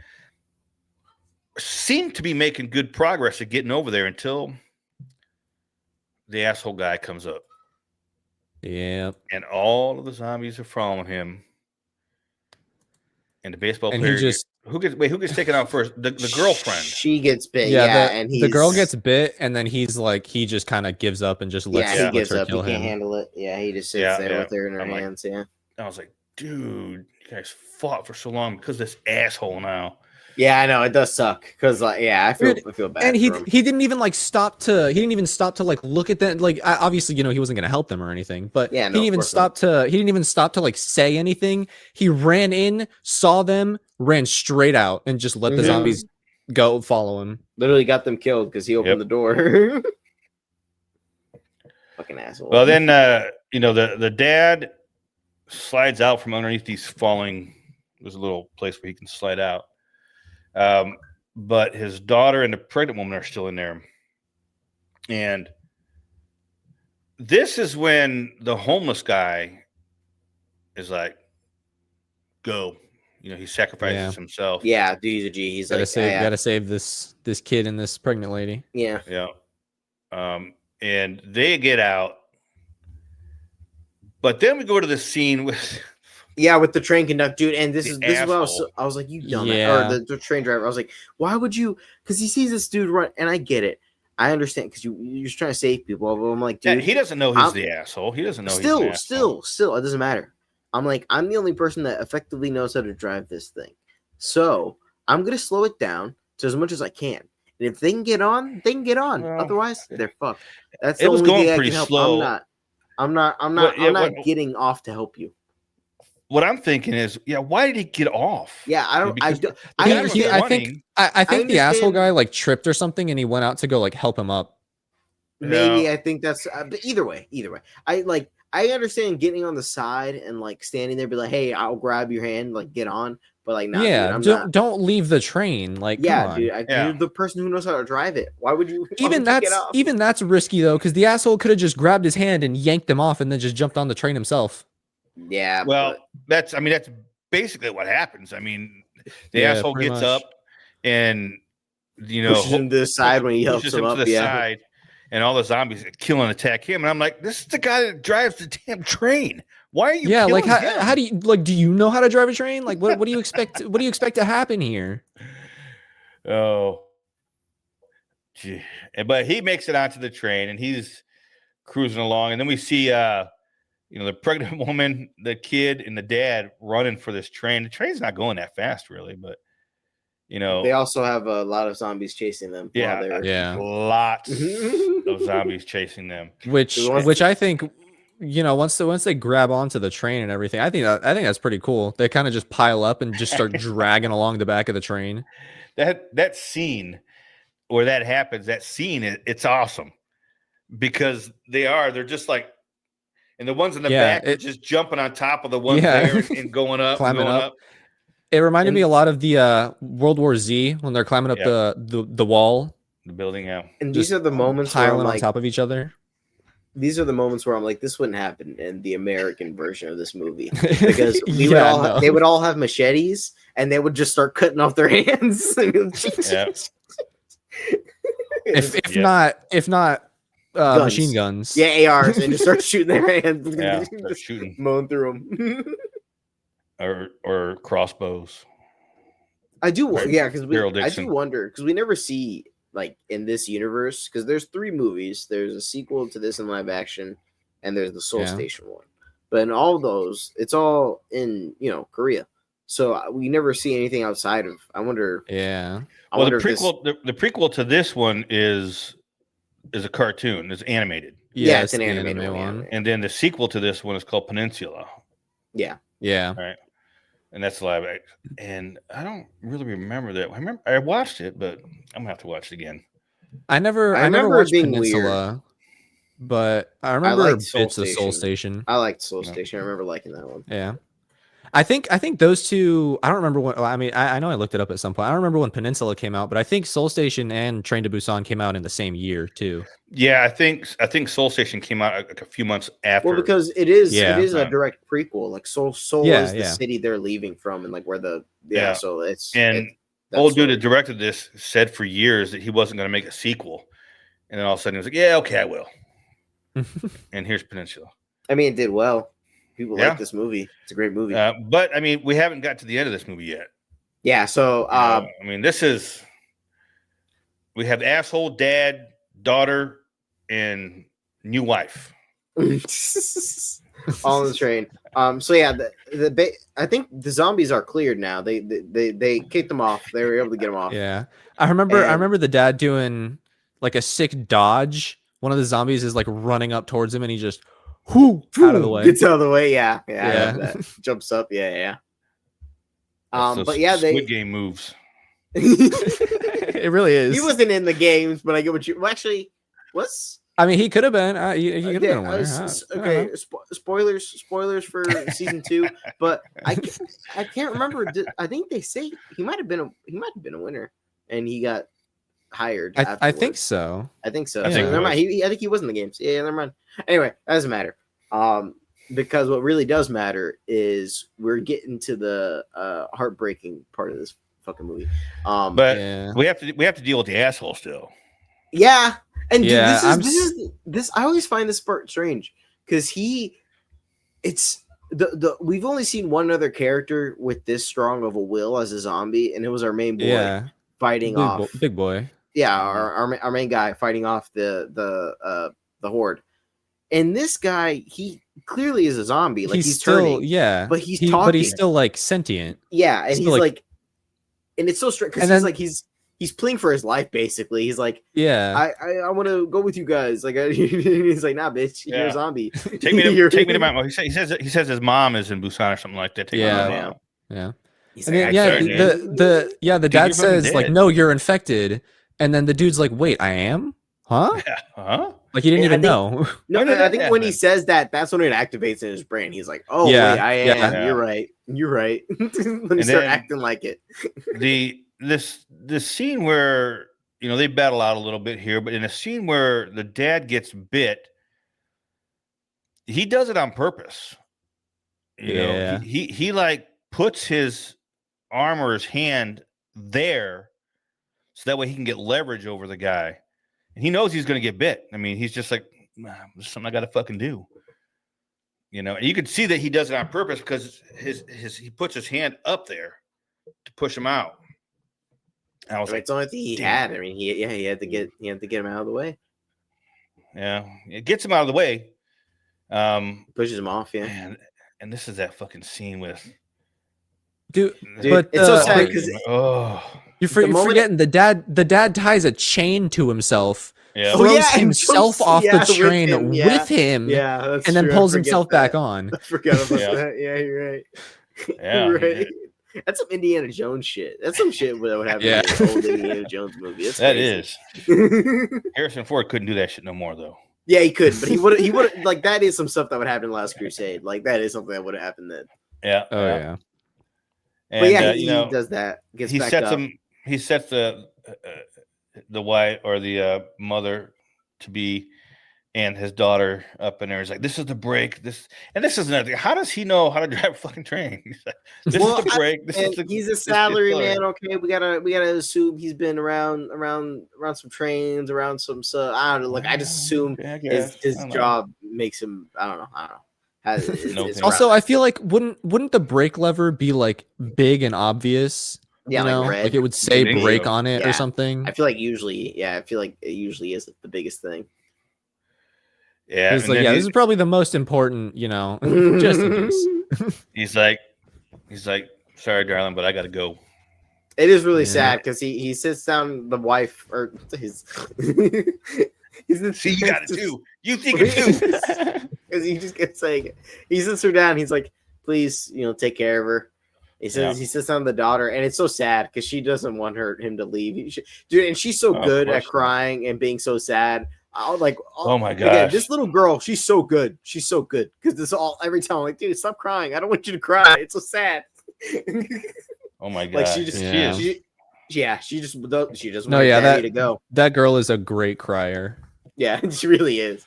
seem to be making good progress at getting over there until the asshole guy comes up. yeah. And all of the zombies are following him. And the baseball And player he just who gets taken out first? The girlfriend. She gets bit, yeah. and The girl gets bit, and then he just kind of gives up and just lets he lets gives her up. He kill can't him. handle it. Yeah, he just sits there with her in her I'm like, hands. Yeah. I was like, dude, you guys fought for so long because of this asshole now. Yeah, I know it does suck because, like, yeah, I feel bad. And for him. he didn't even stop to like look at them. Like, obviously, you know, he wasn't gonna help them or anything, but Yeah, no, he didn't even stop to like say anything. He ran in, saw them, ran straight out, and just let the zombies go follow him. Literally got them killed because he opened the door. Fucking asshole. Well, then you know, the dad slides out from underneath these falling. There's a little place where he can slide out. But his daughter and the pregnant woman are still in there. And this is when the homeless guy is like, go. You know, he sacrifices himself. Yeah, dude, he's a G. He's Gotta save this kid and this pregnant lady. Yeah. Yeah. And they get out. But then we go to the scene with with the train conductor, dude. And this is what I was like, you dumbass. Yeah. Or the train driver. I was like, why would you? Because he sees this dude run, and I get it. I understand because you're just trying to save people. But I'm like, dude, he doesn't know he's the asshole. He doesn't know. Still, it doesn't matter. I'm like, I'm the only person that effectively knows how to drive this thing, so I'm gonna slow it down to as much as I can. And if they can get on, they can get on. Well, Otherwise, they're fucked. That's it the was only going thing I pretty can help. slow. I'm not getting off to help you. What I'm thinking is, why did he get off? Yeah, I don't. I think the asshole guy like tripped or something, and he went out to go like help him up. Maybe I think that's. But either way, I understand getting on the side and like standing there, be like, "Hey, I'll grab your hand, like get on." But like, nah, dude, don't leave the train. Like, come on. dude, you're the person who knows how to drive it. Why would you? Even that's risky though, because the asshole could have just grabbed his hand and yanked him off, and then just jumped on the train himself. Yeah. Well, that's basically what happens. I mean, the asshole gets up and pushes him to the side when he helps him up. Side, and all the zombies kill and attack him. And I'm like, this is the guy that drives the damn train. Why are you? Yeah, like how do you do you know how to drive a train? Like what do you expect? What do you expect to happen here? Oh, gee. But he makes it onto the train and he's cruising along, and then we see the pregnant woman, the kid, and the dad running for this train. The train's not going that fast, really, but they also have a lot of zombies chasing them. Lots of zombies chasing them. Which I think, once they grab onto the train and everything, I think that's pretty cool. They kind of just pile up and just start dragging along the back of the train. That scene where that happens, it's awesome because they're just like. And the ones in the back are just jumping on top of the ones there and going up, climbing up. It reminded me a lot of the World War Z when they're climbing up the wall, the building. Yeah, and these are the moments where I'm on top of each other. These are the moments where I'm like, this wouldn't happen in the American version of this movie because they would all have machetes and they would just start cutting off their hands. If not. Machine guns. Yeah, ARs, and just start shooting their hands. Yeah, start shooting. Mowing through them. or crossbows. I do, because I do wonder, because we never see, like, in this universe, because there's 3 movies. There's a sequel to this in live action, and there's the Soul Station one. But in all of those, it's all in, Korea. So we never see anything outside of, I wonder. Yeah. The prequel to this one is a cartoon. It's animated. Yeah, it's an animated one. And then the sequel to this one is called Peninsula. Yeah. Right. And that's live action. And I don't really remember that. I watched it, but I'm gonna have to watch it again. I never watched Peninsula. but I remember liked Soul bits of Soul Station. I liked Soul Yeah. Station. I remember liking that one. Yeah. I think those two. I don't remember when. Well, I mean, I know I looked it up at some point. I don't remember when Peninsula came out, but I think Soul Station and Train to Busan came out in the same year too. Yeah, I think Soul Station came out like a few months after. Well, because it is Yeah. a direct prequel. Like Soul Yeah, is the yeah. city they're leaving from, and like where the Yeah. So it's and that old dude story. that directed this said for years that he wasn't going to make a sequel, and then all of a sudden he was like, "Yeah, okay, I will." And here's Peninsula. I mean, it did well. People Yeah. like this movie. It's a great movie. But I mean, we haven't got to the end of this movie yet. Yeah. So You know, I mean, we have asshole dad, daughter, and new wife. all on the train. So yeah, I think the zombies are cleared now. They kicked them off. They were able to get them off. Yeah, I remember And- the dad doing like a sick dodge. One of the zombies is like running up towards him, and he just out of the way. Gets out of the way. Yeah. Yeah. That. Jumps up. Yeah. That's those But yeah, Squid Game moves. It really is. He wasn't in the games, but I get what you. Well, actually, what's I mean, he could have been. He could have been a winner. okay. Spoilers for season 2, but I can't remember. I think they say he might have been a winner, and he got hired. I think so. I think so. I So think never it mind. I think he was in the games. Yeah, never mind. Anyway, that doesn't matter. Because what really does matter is we're getting to the heartbreaking part of this fucking movie. But Yeah. we have to deal with the asshole still. Yeah, and dude, Yeah, this I always find this part strange because it's we've only seen one other character with this strong of a will as a zombie, and it was our main boy Yeah. fighting off. Big boy. Yeah, our main guy fighting off the horde. And this guy, he clearly is a zombie. Like he's still turning, yeah, but he's but talking. he's still like sentient. Yeah, and still he's like- like, and it's so strange because And he's then- like he's pleading for his life basically. He's like, Yeah. I want to go with you guys. Like he's like, nah, bitch, you're Yeah. a zombie. Take me to my. He says his mom is in Busan or something like that. Take me to my Yeah. mom. Yeah. He's And like, then, I yeah, can't, sorry, man. the Dude, dad you're fucking says like, dead. no, you're infected, and then the dude's like, wait, I am? Huh? Yeah. Huh? Like he didn't And I even think- know. No, When did I that think when he happen? says that, that's when it activates in his brain. He's like, oh Yeah, wait, I am. yeah. You're right. You're right. Let me And start then- acting like it. This scene where they battle out a little bit here, but in a scene where the dad gets bit, he does it on purpose. Yeah. He like puts his arm or his hand there so that way he can get leverage over the guy, and he knows he's going to get bit. I mean, he's just like, "Nah, this is something I got to fucking do. And you can see that he does it on purpose because he puts his hand up there to push him out. And I was like, It's the only thing he damn. had. I mean, he had to get him out of the way. yeah, it gets him out of the way. Pushes him off. Yeah. Man, and this is that fucking scene with Dude, Dude, but it's so sad but 'cause you're the moment- forgetting the dad ties a chain to himself, yeah, Oh, throws yeah, and himself jumps- off yeah, the with train him, with him, Yeah, that's and then true. I pulls forget himself that. back on. I forgot about Yeah. that. Yeah, you're right. Yeah, You're he right. That's some Indiana Jones shit. That's some shit that would happen Yeah. in an old Indiana Jones movie. That's that crazy. is. Harrison Ford couldn't do that shit no more though. Yeah, he could, but he would like that is some stuff that would happen in Last Crusade. Like that is something that would have happened then. Yeah. Oh yeah. And, But yeah, he, he does that. Gets he back sets up. him. He sets the wife or the mother to be and his daughter up in there. He's like, "This is the break." This is another thing. How does he know how to drive a fucking train? He's like, "This Well, is the break." This And is the. he's a this is salary the- man. Okay, we gotta assume he's been around some trains, around some. So I don't know. Like I just assume Yeah, I his guess. I don't know. job makes him. I don't know. No It's thing. Also, rough. I feel like wouldn't the brake lever be like big and obvious? Yeah, you like know? red. Like it would say Big. brake on it Yeah. or something. I feel like usually, yeah, I feel like it usually is the biggest thing. Yeah, He's and like, then yeah, he- this is probably the most important, just in case. he's like, "Sorry, darling, but I got to go." It is really Yeah. sad because he sits down the wife or his. See, you got it too. You think it too. Because he just gets like he sits her down. He's like, please, take care of her. He says he sits down the daughter, and it's so sad because she doesn't want him to leave. Dude, and she's so Oh, of good course at not. crying and being so sad. I was like, Oh my again, gosh. this little girl, she's so good. She's so good because this all every time I'm like, dude, stop crying. I don't want you to cry. It's so sad. Oh my Like gosh. she just, Yeah. she just want No, yeah, daddy to go. that girl is a great crier. Yeah, she really is.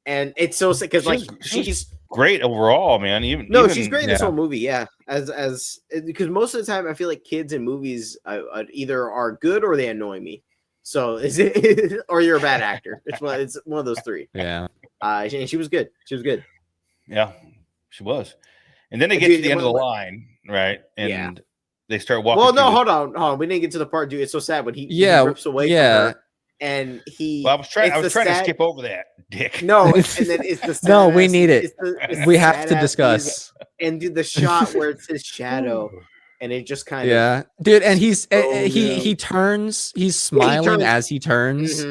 And it's so sick because like she's great overall, man. she's great in this whole movie. Yeah, as because most of the time I feel like kids in movies either are good or they annoy me. So is it or you're a bad actor? It's one of those three. Yeah. And she was good. She was good. Yeah, she was. And then they get to the end of the line, right? And they start walking. Well, no, hold on. We didn't get to the part, dude. It's so sad when he rips away from her. And I was trying to skip over that, Dick. No, and then it's the sad no, we need it. We have to discuss. And dude, the shot where it's his shadow, and it just kind of dude, and he turns, he's smiling as he turns.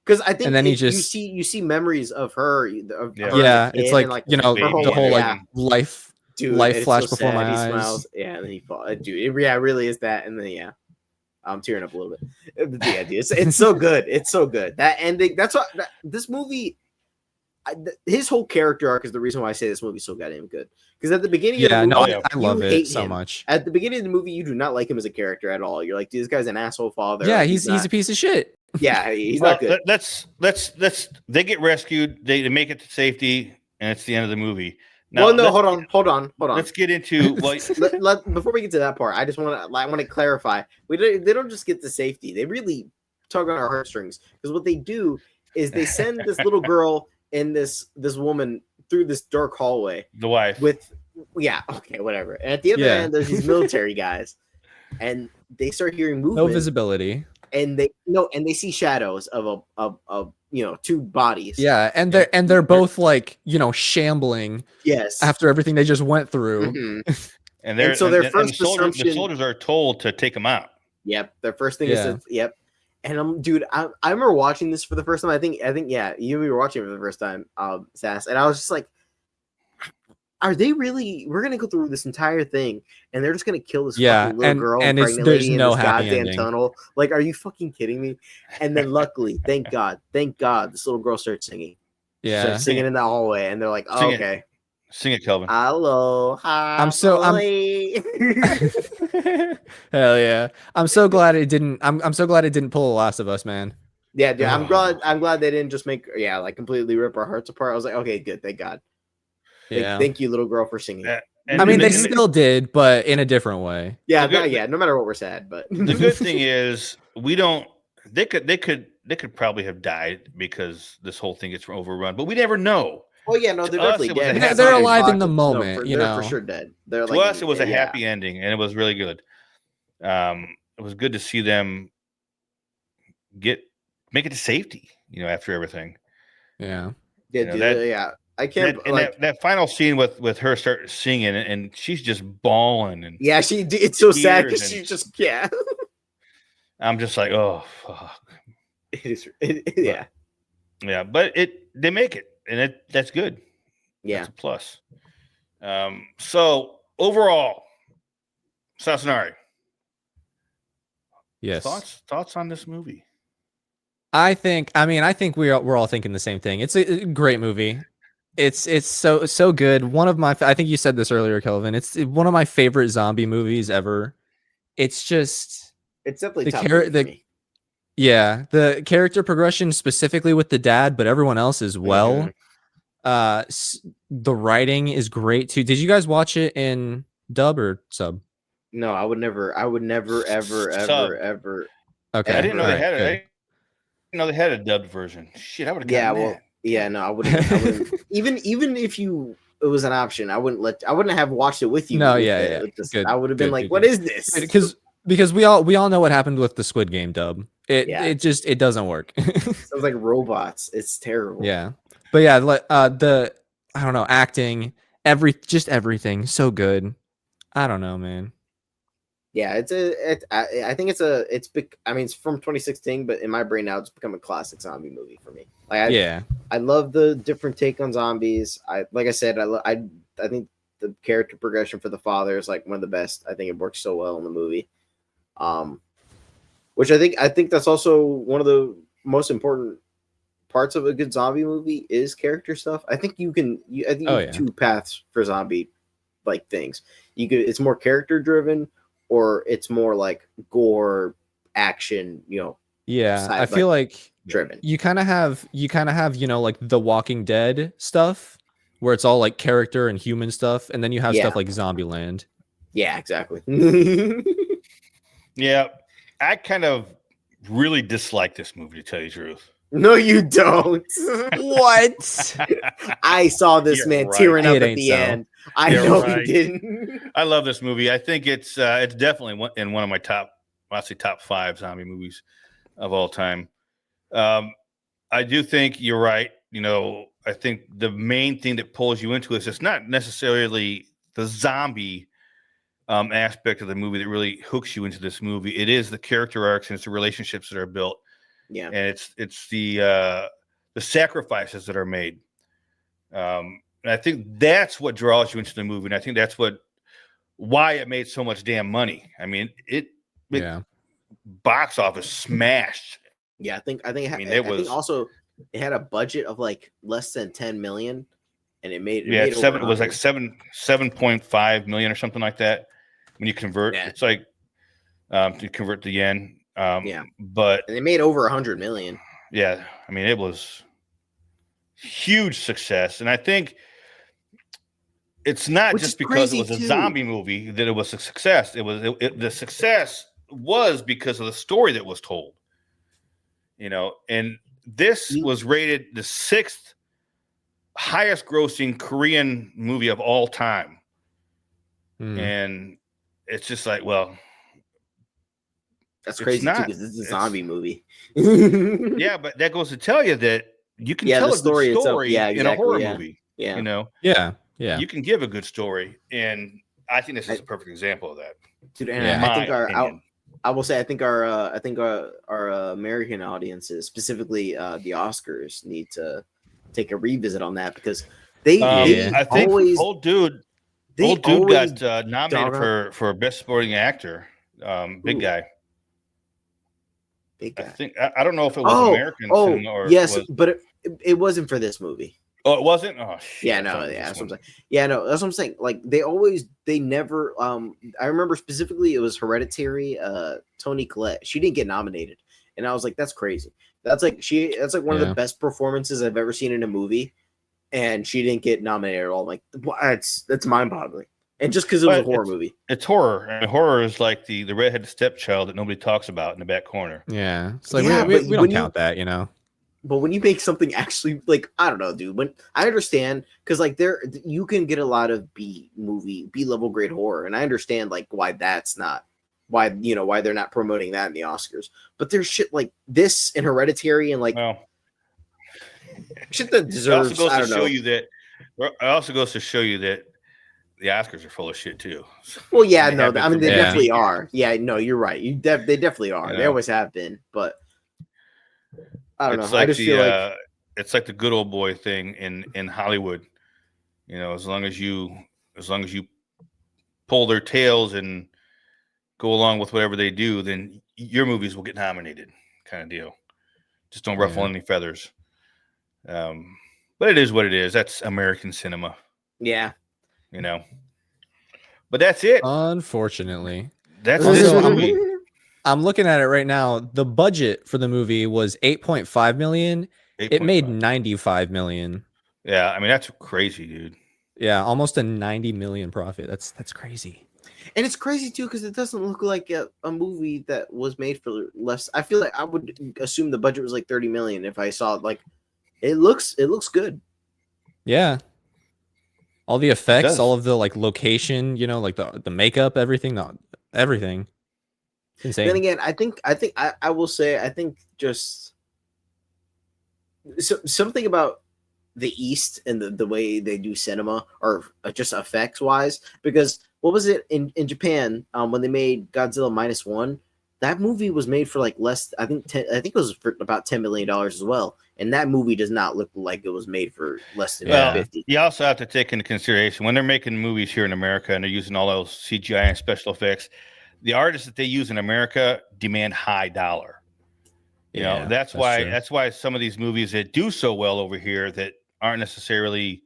Because I think and then you see memories of her. It's like, like the whole like life flash so before sad. my eyes. Smiles, and then he falls. Dude, it really is that, and then I'm tearing up a little bit. The idea, it's so good. It's so good. That ending. That's what this movie. His whole character arc is the reason why I say this movie is so goddamn good. Because at the beginning, of the movie, I love it so much. At the beginning of the movie, you do not like him as a character at all. You're like, dude, this guy's an asshole father. Yeah, like, he's a piece of shit. Yeah, he's not good. Let's. They get rescued. They make it to safety, and it's the end of the movie. Now, well, no, hold on. Let's get into before we get to that part. I want to clarify. They don't just get to safety. They really tug on our heartstrings because what they do is they send this little girl and this woman through this dark hallway. The wife whatever. And at the other end, there's these military guys, and they start hearing movement. No visibility. And they see shadows of two bodies. Yeah, and they're both like, shambling. Yes. After everything they just went through. Mm-hmm. And their first assumption, the soldiers are told to take them out. Yep. Their first thing is yep. And dude, I remember watching this for the first time. I think you were watching it for the first time, Sass, and I was just like, are they really? We're gonna go through this entire thing, and they're just gonna kill this fucking little girl and pregnant lady in this goddamn tunnel. Like, are you fucking kidding me? And then, luckily, thank God, this little girl starts singing. Yeah, starts singing in that hallway, and they're like, "Oh, okay, sing it, Kelvin." Hello, hi. Hell yeah! I'm so glad it didn't. I'm so glad it didn't pull The Last of Us, man. Yeah, dude, I'm glad they didn't just make completely rip our hearts apart. I was like, okay, good, thank God. Yeah. Thank you, little girl, for singing. I mean, they still did, but in a different way. Yeah, no matter what, we're sad. But the good thing is we don't. They could probably have died because this whole thing gets overrun, but we never know. Well, yeah, no, they're definitely dead. They're alive in the moment. They're for sure dead. They're to us, it was a happy ending, and it was really good. It was good to see them make it to safety. After everything. Yeah. Yeah. I can't. That final scene with her start singing and she's just bawling and it's so sad because she just I'm just like, oh fuck. Yeah, but they make it and that's good. Yeah, that's a plus. So overall, Sasonari. Yes. Thoughts on this movie? I think we're all thinking the same thing. It's a great movie. It's so good. One of my, I think you said this earlier, Kelvin. It's one of my favorite zombie movies ever. It's definitely the character progression specifically with the dad, but everyone else as well. Mm-hmm. The writing is great too. Did you guys watch it in dub or sub? No, I would never, ever. Okay, I didn't know they had it. I didn't know they had a dubbed version. Shit, I would have. Yeah, well. Yeah, no, I wouldn't. even if it was an option, I wouldn't have watched it with you. No, I would have been like, "What is this?" Because we all know what happened with the Squid Game dub. It doesn't work. Sounds like robots. It's terrible. Yeah, but yeah, I don't know, acting, everything so good. I don't know, man. Yeah, I think it's from 2016, but in my brain now it's become a classic zombie movie for me. I love the different take on zombies. I think the character progression for the father is like one of the best. I think it works so well in the movie. Which I think that's also one of the most important parts of a good zombie movie is character stuff. I think you can. I think you Oh, have yeah. two paths for zombie like things. You could. It's more character driven, or it's more like gore action. Yeah, I side, feel like driven. you kind of have like The Walking Dead stuff where it's all like character and human stuff, and then you have Yeah. stuff like Zombieland. Yeah, exactly. Yeah, I kind of really dislike this movie, to tell you the truth. No, you don't. What? I saw this You're man right. tearing up It at ain't the so. end. I You're know right. he didn't. I love this movie. I think it's definitely in one of my top 5 zombie movies of all time. I do think you're right. I think the main thing that pulls you into this is not necessarily the zombie aspect of the movie that really hooks you into this movie. It is the character arcs and it's the relationships that are built. Yeah. And it's the sacrifices that are made. And I think that's what draws you into the movie. And I think that's why it made so much damn money. I mean, it box office smashed. Yeah, I think I mean, I think also it had a budget of like less than 10 million, and it made it was like 100. 7.5 million or something like that. When you convert, it's like to convert the yen. But and they made over 100 million. Yeah, I mean, it was huge success, and I think it's not just because it was a zombie movie that it was a success. The success was because of the story that was told. And this was rated the 6th highest grossing Korean movie of all time. And it's just like, well, that's crazy too, because this is a zombie movie. Yeah, but that goes to tell you that you can tell a good story in a horror movie. Yeah. You can give a good story, and I think this is a perfect example of that. Dude, and I think I will say I think our American audiences, specifically the Oscars, need to take a revisit on that, because I think old dude got nominated for best supporting actor. Big guy. I think I don't know if it was American. Or yes, but it wasn't for this movie. Oh, it wasn't. Oh, shit. Yeah, no, that's what I'm saying. Yeah, no, that's what I'm saying. Like they never. I remember specifically it was Hereditary. Toni Collette, she didn't get nominated, and I was like, that's crazy. That's like one of the best performances I've ever seen in a movie, and she didn't get nominated at all. I'm like, that's mind-boggling. And just because it was a horror movie. It's horror. I mean, horror is like the redheaded stepchild that nobody talks about in the back corner. Yeah. It's like we don't count that, But when you make something actually, like, I don't know, dude. When I understand, because like you can get a lot of B level grade horror, and I understand like why they're not promoting that in the Oscars. But there's shit like this and Hereditary and like shit that deserves. It also goes to show you that the Oscars are full of shit too. Well, yeah, no, I mean they definitely are. Yeah, no, you're right. They definitely are. They always have been, but I don't know. Like I just feel like it's like the good old boy thing in Hollywood. As long as you pull their tails and go along with whatever they do, then your movies will get nominated, kind of deal. Just don't ruffle any feathers. But it is what it is. That's American cinema. Yeah. But that's it. Unfortunately, that's this movie. I'm looking at it right now. The budget for the movie was 8.5 million. It made 95 million. Yeah, I mean that's crazy, dude. Yeah, almost a 90 million profit. That's crazy. And it's crazy too, because it doesn't look like a movie that was made for less. I feel like I would assume the budget was like 30 million if I saw it. Like, it looks good. Yeah. All the effects, all of the like location, like the makeup, everything, everything. It's insane. Then again, I will say, I think just something about the East and the way they do cinema, or just effects wise, because what was it in Japan when they made Godzilla -1? That movie was made for like less. I think it was for about $10 million as well. And that movie does not look like it was made for less than 50. You also have to take into consideration when they're making movies here in America and they're using all those CGI and special effects, the artists that they use in America demand high dollar. You know, Yeah, that's true. why some of these movies that do so well over here that aren't necessarily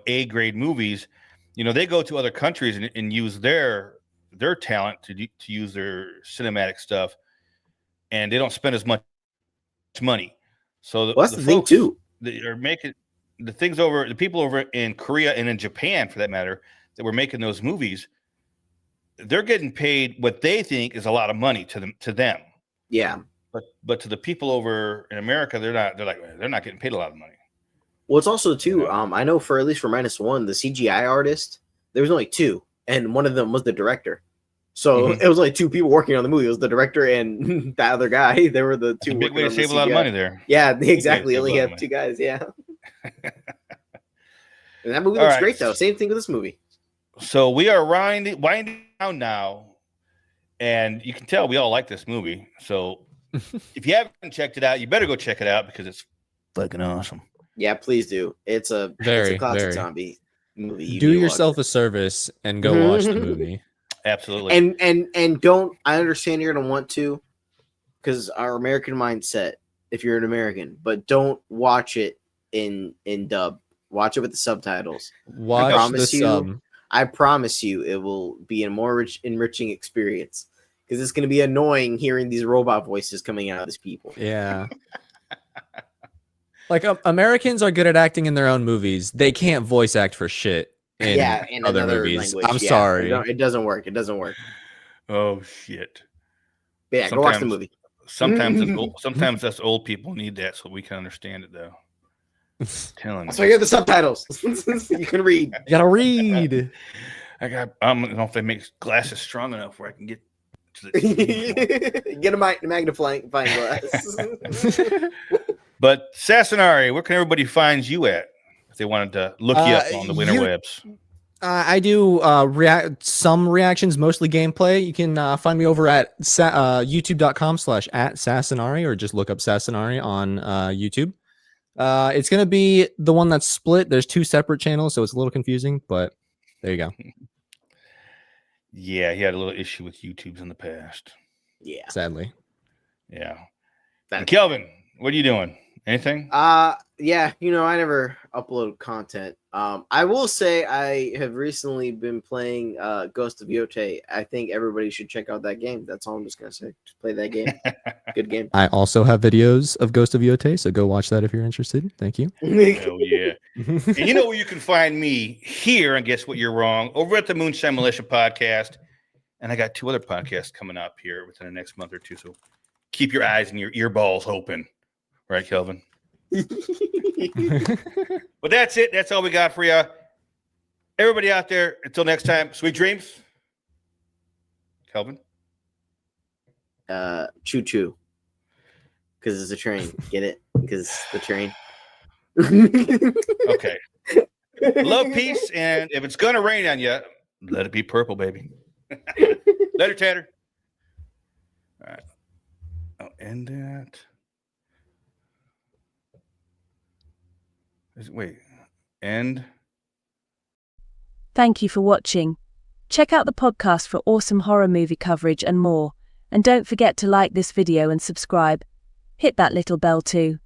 A grade movies, they go to other countries and use their talent to use their cinematic stuff, and they don't spend as much money. So Well, that's the the thing folks too. that are making the people over in Korea and in Japan, for that matter, that were making those movies, they're getting paid what they think is a lot of money to them. Yeah. But to the people over in America, they're not getting paid a lot of money. Well, it's also too. I know for at least for -1, the CGI artist, there was only 2, and one of them was the director. So it was like 2 people working on the movie. It was the director and that other guy. They were the 2. That's a big way to save a lot of money there. Yeah, exactly. Only have 2 guys. Yeah. And that movie looks great though. Same thing with this movie. So we are winding down now, and you can tell we all like this movie. So if you haven't checked it out, you better go check it out because it's fucking awesome. Yeah, please do. It's a classic zombie movie. Do yourself a service and go watch the movie. Absolutely. And don't. I understand you're gonna want to, because our American mindset. If you're an American, but don't watch it in dub. Watch it with the subtitles. Watch the sub. I promise you, it will be a more enriching experience because it's going to be annoying hearing these robot voices coming out of these people. Yeah. Like Americans are good at acting in their own movies. They can't voice act for shit in other movies. Language. I'm sorry. It doesn't work. It doesn't work. Oh shit. But yeah, go watch the movie. Sometimes us old people need that so we can understand it though. Telling That's why you have the subtitles. You can read. You gotta read. I don't know if they make glasses strong enough where I can get to the get a magnifying glass. But Sasonari, where can everybody find you at if they wanted to look you up on the interwebs? I do some reactions, mostly gameplay. You can find me over at youtube.com/@Sasonari, or just look up Sasonari on YouTube. It's going to be the one that's split. There's 2 separate channels, so it's a little confusing, but there you go. Yeah, he had a little issue with YouTube's in the past. Yeah. Sadly. Yeah. And Kelvin, what are you doing? Anything? Yeah, I never upload content. I will say I have recently been playing Ghost of Yotei. I think everybody should check out that game. That's all I'm just gonna say. Just play that game. Good game. I also have videos of Ghost of Yotei, so go watch that if you're interested. Thank you. Hell yeah. And you know where you can find me here, and guess what, you're wrong, over at the Moonshine Militia podcast. And I got 2 other podcasts coming up here within the next month or 2. So keep your eyes and your ear balls open. Right, Kelvin? But that's it. That's all we got for you. Everybody out there, until next time, sweet dreams. Kelvin? Choo-choo. Because it's a train. Get it? Because the train. Okay. Love, peace, and if it's going to rain on you, let it be purple, baby. Later, Tatter. All right. I'll end that. Wait, end. Thank you for watching. Check out the podcast for awesome horror movie coverage and more. And don't forget to like this video and subscribe. Hit that little bell too.